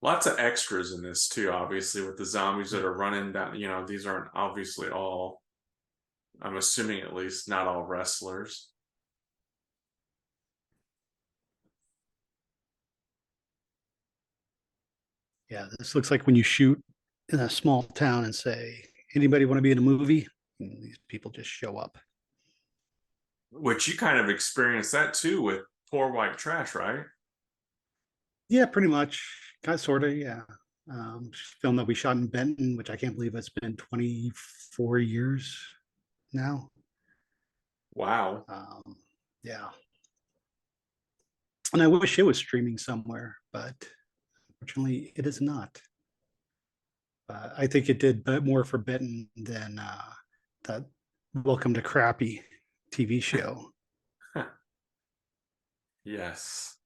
Lots of extras in this too, obviously, with the zombies that Yeah. are running down. These aren't obviously all, I'm assuming at least, not all wrestlers. Yeah, this looks like when you shoot in a small town and say, "Anybody want to be in a movie?" And these people just show up. Which you kind of experienced that too with Poor White Trash, right? Yeah, pretty much, kind of, sort of. Yeah, film that we shot in Benton, which I can't believe it's been 24 years now. Wow. Yeah, and I wish it was streaming somewhere, but unfortunately, it is not. I think it did more for Benton than that Welcome to Crappy TV show. Yes.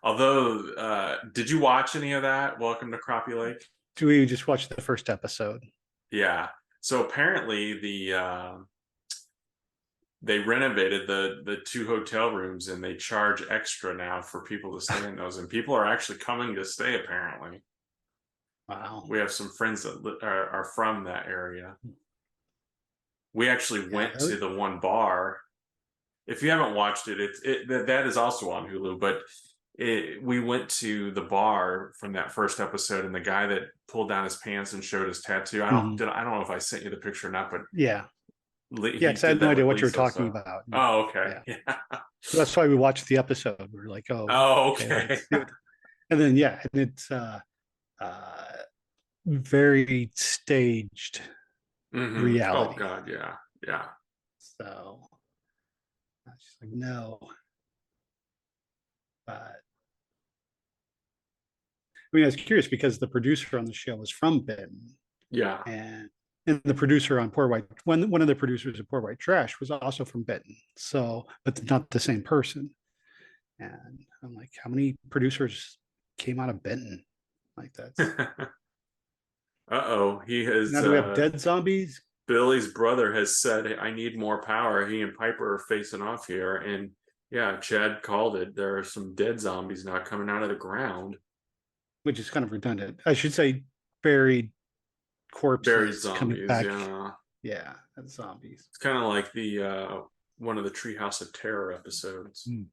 Although, did you watch any of that? Welcome to Crappie Lake. Do we just watch the first episode? Yeah. So apparently they renovated the two hotel rooms and they charge extra now for people to stay in those, and people are actually coming to stay. Apparently, Wow. we have some friends that are from that area. We actually Yeah. went to the one bar. If you haven't watched it, that is also on Hulu. But we went to the bar from that first episode, and the guy that pulled down his pants and showed his tattoo. Mhm. I don't know if I sent you the picture or not, but Yeah. Yeah. he Because I did had no that idea with what you were Lisa. talking So, about. oh, okay, Yeah. yeah. So that's why we watched the episode. We were like, oh, Oh, okay, okay. let's see what. And then, yeah, and it's uh, very staged Oh reality. God, yeah, yeah. So I was just like, no. But I mean, I was curious because the producer on the show was from Benton, Yeah. and the producer on Poor White, one of the producers of Poor White Trash was also from Benton. So, but not the same person. And I'm like, how many producers came out of Benton? Like that's. Uh-oh. He has Now do we have dead zombies? Billy's brother has said, I need more power. He and Piper are facing off here. And yeah, Chad called it. There are some dead zombies now coming out of the ground. Which is kind of redundant. I should say buried Buried corpses coming zombies, back. yeah. Yeah, as zombies. It's kind of like the one of the Treehouse of Terror episodes. Mm.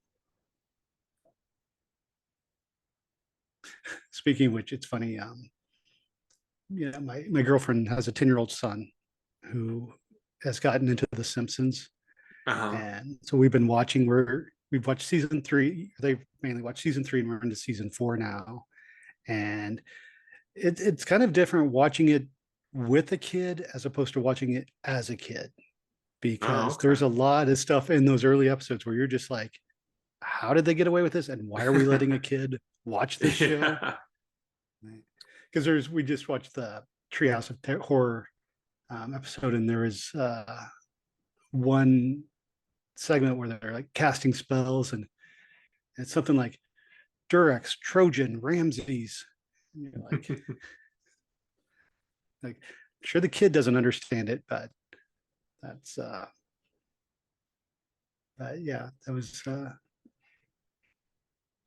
Speaking of which, it's funny. Yeah, my girlfriend has a 10-year-old son who has gotten into The Simpsons, Uh-huh. and so we've been watching. We've watched season 3. They've mainly watched season 3, and we're into season 4 now. And it's kind of different watching it with a kid as opposed to watching it as a kid, Oh, because okay. there's a lot of stuff in those early episodes where you're just like, how did they get away with this? And why are we letting a kid watch this show? Yeah. Because we just watched the Treehouse of Horror episode, and there was one segment where they're like casting spells, and it's something like Durex, Trojan, Ramses. And you're like, sure, the kid doesn't understand it, but that's yeah, that was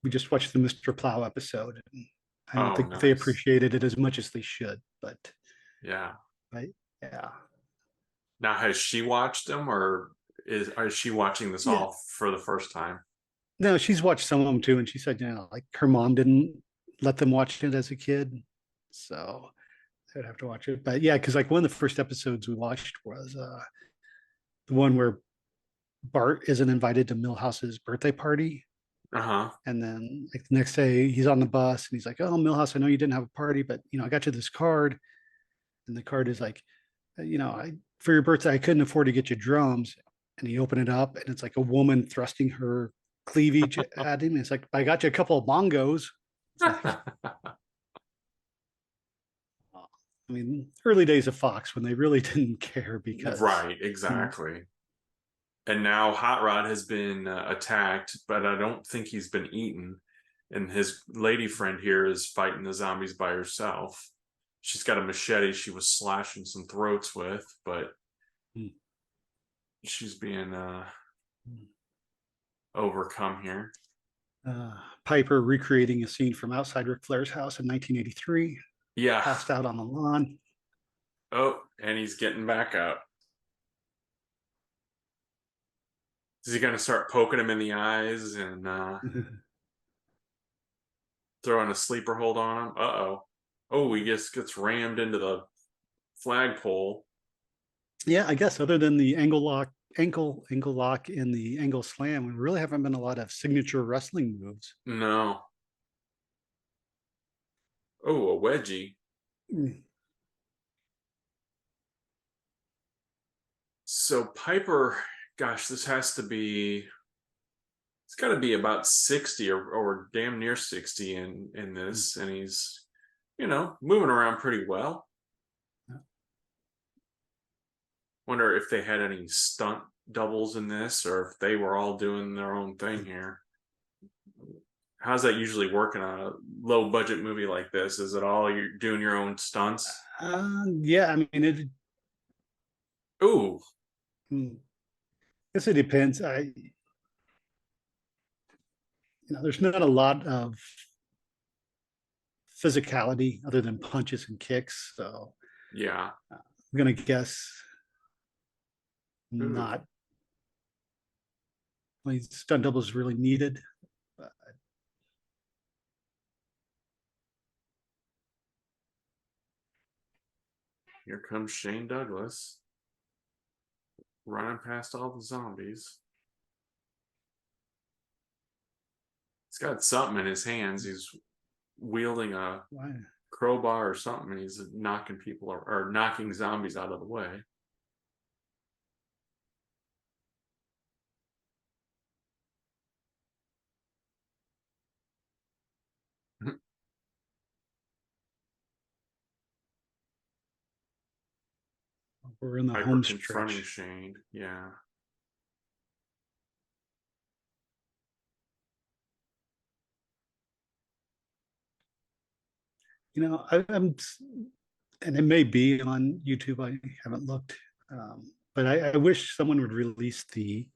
we just watched the Mr. Plow episode, and I don't Oh, think they nice. appreciated it as much as they should, but Yeah. right, yeah, Now, has she watched them, or is she watching this yeah. all for the first time? No, she's watched some of them too, and she said, you know, like her mom didn't let them watch it as a kid, so they would have to watch it. But yeah, because like one of the first episodes we watched was the one where Bart isn't invited to Milhouse's birthday party. Uh-huh. And then like the next day he's on the bus and he's like, oh, Milhouse, I know you didn't have a party, but you know, I got you this card. And the card is like, you know, for your birthday, I couldn't afford to get you drums. And he opened it up and it's like a woman thrusting her cleavage at him. And it's like, I got you a couple of bongos. It's like, I mean, early days of Fox when they really didn't care because Right, mm, exactly. And now Hot Rod has been attacked, but I don't think he's been eaten. And his lady friend here is fighting the zombies by herself. She's got a machete she was slashing some throats with, but mm, she's being overcome here. uh, Piper recreating a scene from outside Ric Flair's house in 1983, Yeah. passed out on the lawn. Oh, and he's getting back up. Is he going to start poking him in the eyes and throwing a sleeper hold on him? Uh-oh. Oh, he just gets rammed into the flagpole. Yeah, I guess other than the ankle lock and the angle slam, we really haven't been a lot of signature wrestling moves. No. Oh, a wedgie. Mm. So Piper gosh, this has to be. It's got to be about 60 or damn near 60 in Mm. this, and he's moving around pretty well. Yeah. Wonder if they had any stunt doubles in this, or if they were all doing their own thing here. How's that usually working on a low budget movie like this? Is it all you're doing your own stunts? Yeah, I mean, it. Ooh, I guess it depends. There's not a lot of physicality other than punches and kicks. So yeah. I'm gonna guess Ooh, not. Like, stunt doubles really needed. But here comes Shane Douglas running past all the zombies. He's got something in his hands. He's wielding a why? crowbar or something, and he's knocking people or knocking zombies out of the way. We're in the Piper home confronting stretch. Shane. Yeah. I'm, and it may be on YouTube. I haven't looked, but I wish someone would release the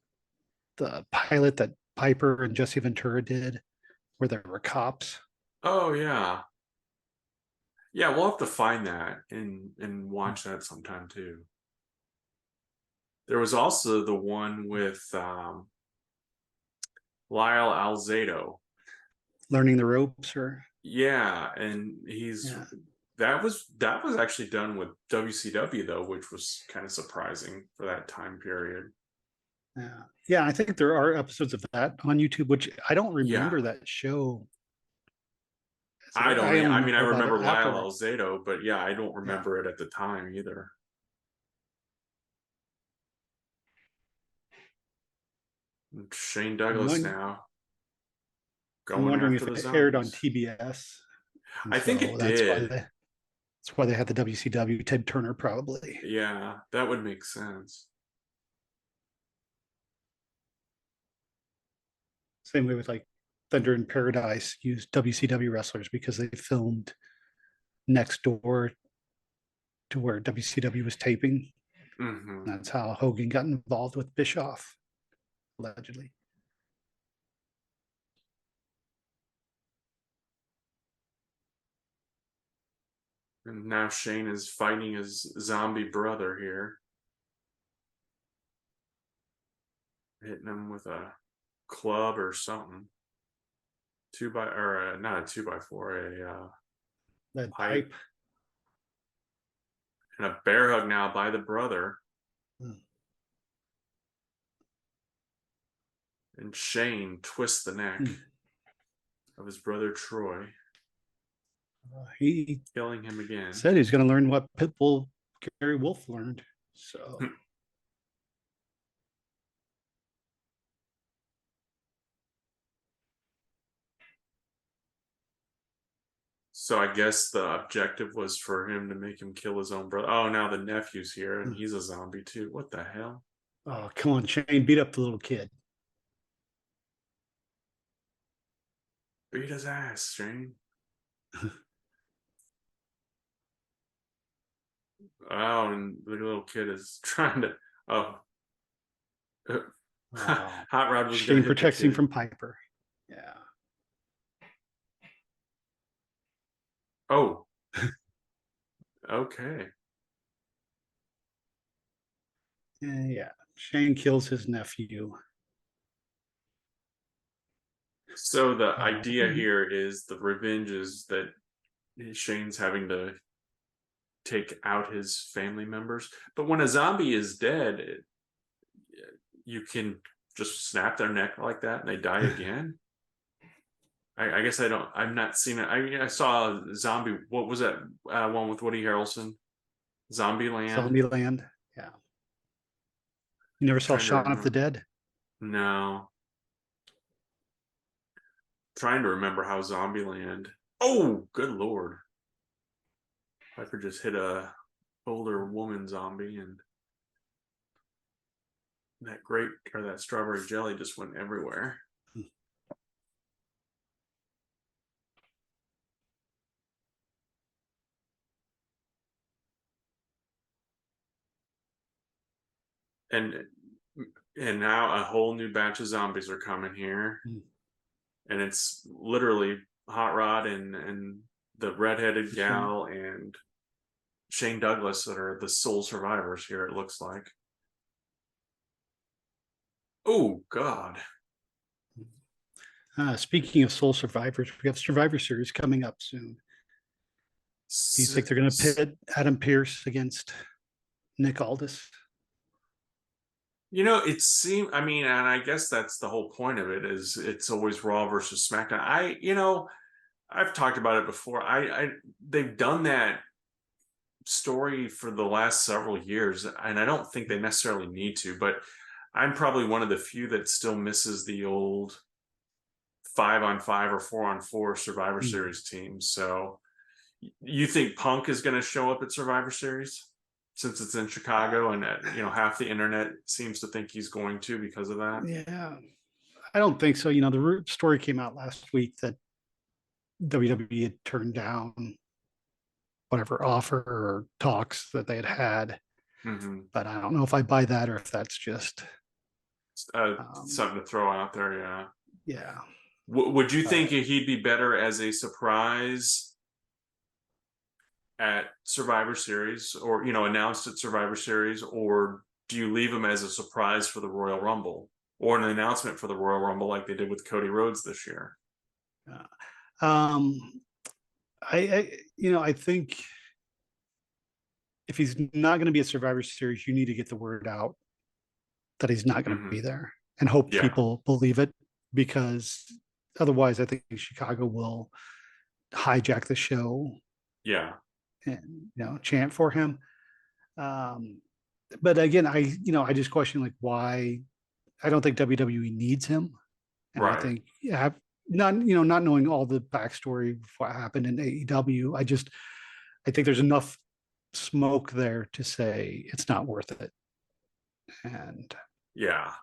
pilot that Piper and Jesse Ventura did, where there were cops. Oh yeah. Yeah, we'll have to find that and watch that sometime too. There was also the one with Lyle Alzado. Learning the ropes, or Yeah, and he's yeah, that was actually done with WCW though, which was kind of surprising for that time period. yeah. I think there are episodes of that on YouTube, which I don't Yeah, remember that show. I don't. I only I know mean, I about it remember Lyle afterward. Alzado, but yeah, I don't Yeah, remember it at the time either. Shane I'm Douglas wondering, now I'm going wondering after if the it aired on zombies. TBS, and I think so it did. that's why they had the WCW. Ted Turner probably. Yeah, that would make sense. Same way with like Thunder in Paradise used WCW wrestlers because they filmed next door to where WCW was taping. Hmm. That's how Hogan got involved with Bischoff, allegedly. And now Shane is fighting his zombie brother here, hitting him with a club or something. Two by or not a two by four, a Lead pipe, pipe. and a bear hug now by the brother. Mm. And Shane twists the neck of his brother Troy, He killing him again. said he's going to learn what Pitbull Gary Wolf learned. So So I guess the objective was for him to make him kill his own brother. Oh, now the nephew's here and he's a zombie too. What the hell? oh, come on, Shane, beat up the little kid. Beat his ass, Shane. Oh, and the little kid is trying to. Oh, Oh, Hot Rod was gonna Shane hit the protects him kid. from Piper. Yeah. Oh, okay. Yeah. Shane kills his nephew. So the Oh, idea here is the revenge is that Shane's having to take out his family members. But when a zombie is dead, you can just snap their neck like that and they die again. I guess I don't. I've not seen it. I saw a zombie. What was that one with Woody Harrelson? Zombieland. Zombie Land. Yeah. You never saw Trying to Shaun of the remember. Dead? No. Trying to remember how Zombieland. Oh, good lord. Piper just hit a older woman zombie, and that grape or that strawberry jelly just went everywhere. And now a whole new batch of zombies are coming here, Mm. and it's literally Hot Rod and the redheaded Shane. gal and Shane Douglas that are the sole survivors here. It looks like. Oh God. Speaking of Soul Survivors, we have Survivor Series coming up soon. Do you think they're going to pit Adam Pearce against Nick Aldis? You know, it seemed. I mean, and I guess that's the whole point of it. Is it's always Raw versus SmackDown. I've talked about it before. They've done that story for the last several years, and I don't think they necessarily need to. But I'm probably one of the few that still misses the old 5-on-5 or 4-on-4 Survivor Mm. Series teams. So, you think Punk is going to show up at Survivor Series since it's in Chicago, and half the internet seems to think he's going to because of that. Yeah, I don't think so. The story came out last week that WWE had turned down whatever offer or talks that they had had, Mm-hmm. but I don't know if I buy that or if that's just, Something to throw out there. Yeah. yeah. Would you think But he'd be better as a surprise at Survivor Series, or announced at Survivor Series, or do you leave him as a surprise for the Royal Rumble or an announcement for the Royal Rumble like they did with Cody Rhodes this year? um, I think if he's not going to be a Survivor Series, you need to get the word out that he's not going to Mm-hmm. be there and hope Yeah. people believe it, because otherwise, I think Chicago will hijack the show Yeah. and chant for him. Um, but again, I just question like why. I don't think WWE needs him, and I Right. think not knowing all the backstory of what happened in AEW, I think there's enough smoke there to say it's not worth it. And Yeah.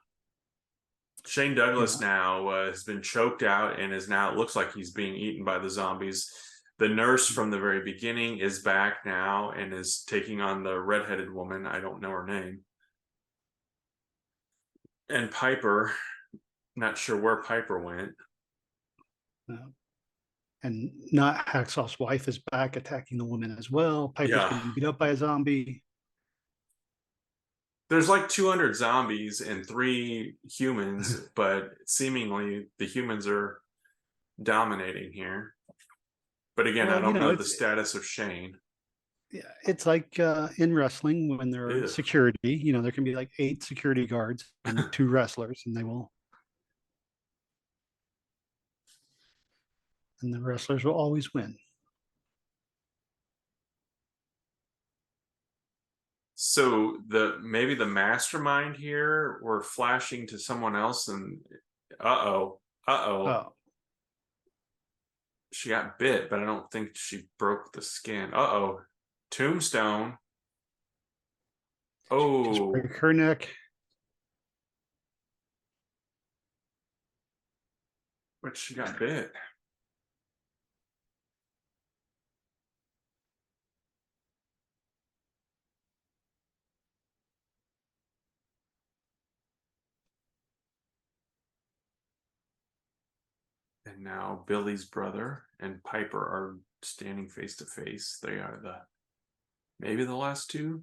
Shane you Douglas know, now has been choked out and is now, it looks like he's being eaten by the zombies. The nurse from the very beginning is back now and is taking on the redheaded woman. I don't know her name. And Piper, not sure where Piper went. uh, and not Hacksaw's wife is back attacking the woman as well. Piper's Yeah. getting beat up by a zombie. There's like 200 zombies and 3 humans, but seemingly the humans are dominating here. But again, I Well, don't know the status of Shane. it's like in wrestling when there are Ew. security. There can be like 8 security guards and 2 wrestlers, and the wrestlers will always win. So maybe the mastermind here were flashing to someone else, and uh oh, Oh, she got bit, but I don't think she broke the skin. Uh-oh, tombstone. just Oh, break her neck. but she got bit. And now Billy's brother and Piper are standing face to face. They are maybe the last two.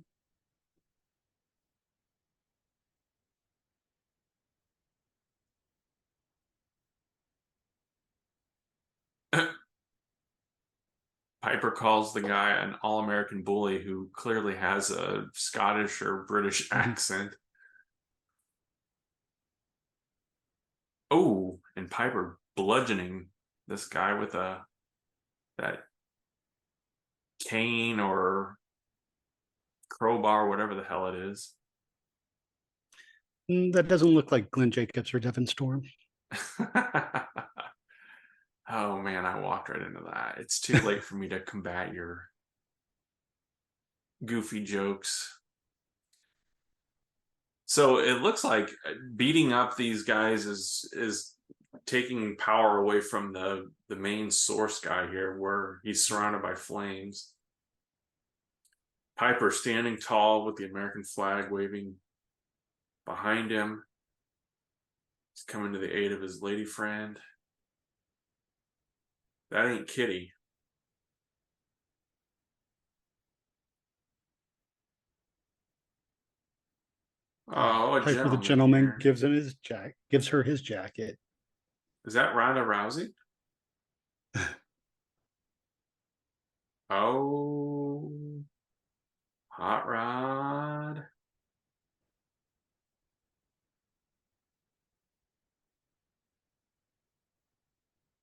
Piper calls the guy an all-American bully who clearly has a Scottish or British accent. Oh, and Piper bludgeoning this guy with that cane or crowbar, whatever the hell it is. That doesn't look like Glenn Jacobs or Devin Storm. Oh man, I walked right into that. It's too late for me to combat your goofy jokes. So it looks like beating up these guys is taking power away from the main source guy here, where he's surrounded by flames. Piper standing tall with the American flag waving behind him. He's coming to the aid of his lady friend. That ain't Kitty. Oh, a Piper the gentleman gentleman here. gives her his jacket. Is that Ronda Rousey? Oh, Hot Rod.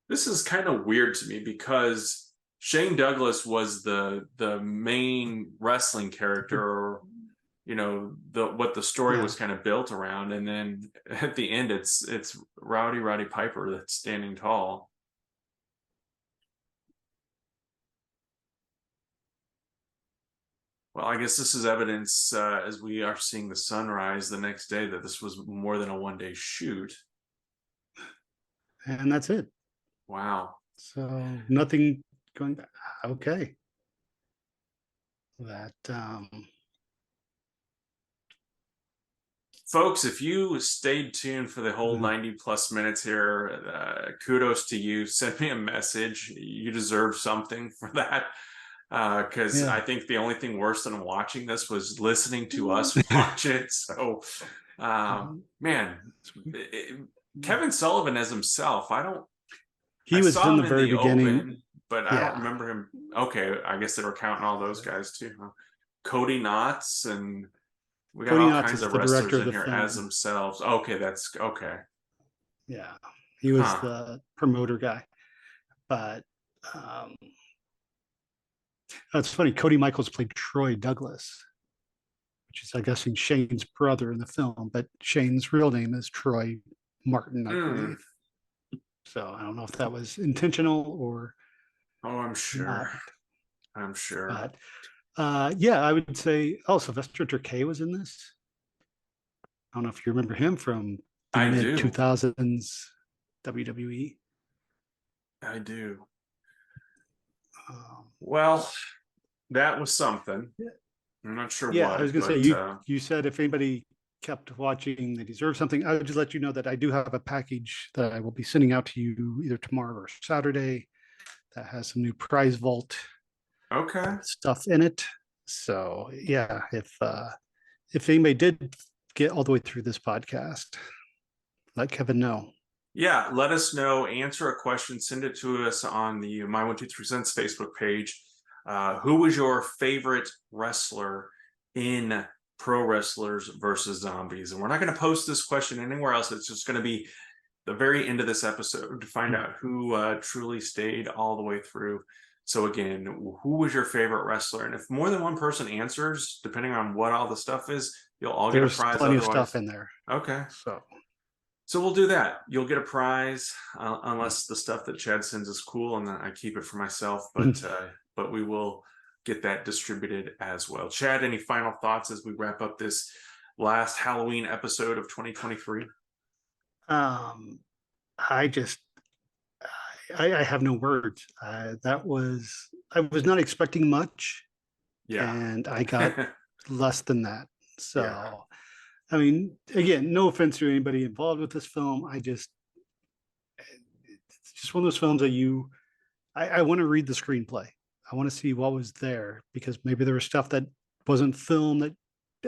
This is kind of weird to me because Shane Douglas was the main wrestling character, or the what the story Yeah. was kind of built around, and then at the end it's Roddy Piper that's standing tall. Well, I guess this is evidence, as we are seeing the sunrise the next day, that this was more than a one-day shoot. And that's it. Wow. So nothing going back. Okay. That Folks, if you stayed tuned for the whole uh, 90 plus minutes here, kudos to you. Send me a message. You deserve something for that. Because I yeah. think the only thing worse than watching this was listening to us watch it. So, man, Kevin Sullivan as himself, I He was saw in him the in very the beginning. open, but I don't Yeah. remember him. Okay, I guess they were counting all those guys too, huh? Cody Knotts, and we got Cody all Knotts kinds is of the director wrestlers of in the here as film. themselves. Okay, that's okay. Yeah. He was Huh. the promoter guy. But um, it's funny. Cody Michaels played Troy Douglas, which is, I guess, Shane's brother in the film. But Shane's real name is Troy Martin, I Mm. believe. So I don't know if that was intentional or Oh, I'm sure. not. I'm sure. But yeah, I would say, oh, Sylvester Terkay was in this. I don't know if you remember him from the I mid do. 2000s WWE. I do. Um, Well, that was something. yeah, I'm not sure yeah, I was what, gonna say but you said if anybody kept watching, they deserve something. I would just let you know that I do have a package that I will be sending out to you either tomorrow or Saturday that has some new prize vault okay. stuff in it. So yeah, if anybody did get all the way through this podcast, let Kevin know. Yeah, let us know. Answer a question. Send it to us on the My 123 Cents Facebook page. Who was your favorite wrestler in Pro Wrestlers versus Zombies? And we're not going to post this question anywhere else. It's just going to be the very end of this episode to find out who truly stayed all the way through. So again, who was your favorite wrestler? And if more than one person answers, depending on what all the stuff is, you'll all get a There's prize. plenty of stuff Otherwise, in there. okay. So So we'll do that. You'll get a prize, unless the stuff that Chad sends is cool, and then I keep it for myself. But we will get that distributed as well. Chad, any final thoughts as we wrap up this last Halloween episode of 2023? um, I just I have no words. I was not expecting much, Yeah, and I got less than that. yeah, So I mean, again, no offense to anybody involved with this film. It's just one of those films that I want to read the screenplay. I want to see what was there because maybe there was stuff that wasn't filmed that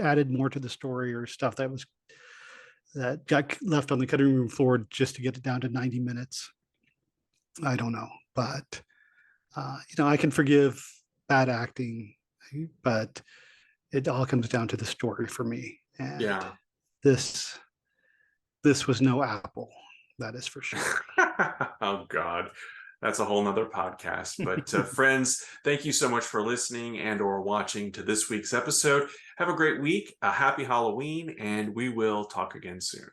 added more to the story or stuff that got left on the cutting room floor just to get it down to 90 minutes. I don't know, but I can forgive bad acting, but it all comes down to the story for me. And yeah. this this was no Apple, that is for sure. Oh God. That's a whole nother podcast. But friends, thank you so much for listening and or watching to this week's episode. Have a great week, a happy Halloween, and we will talk again soon.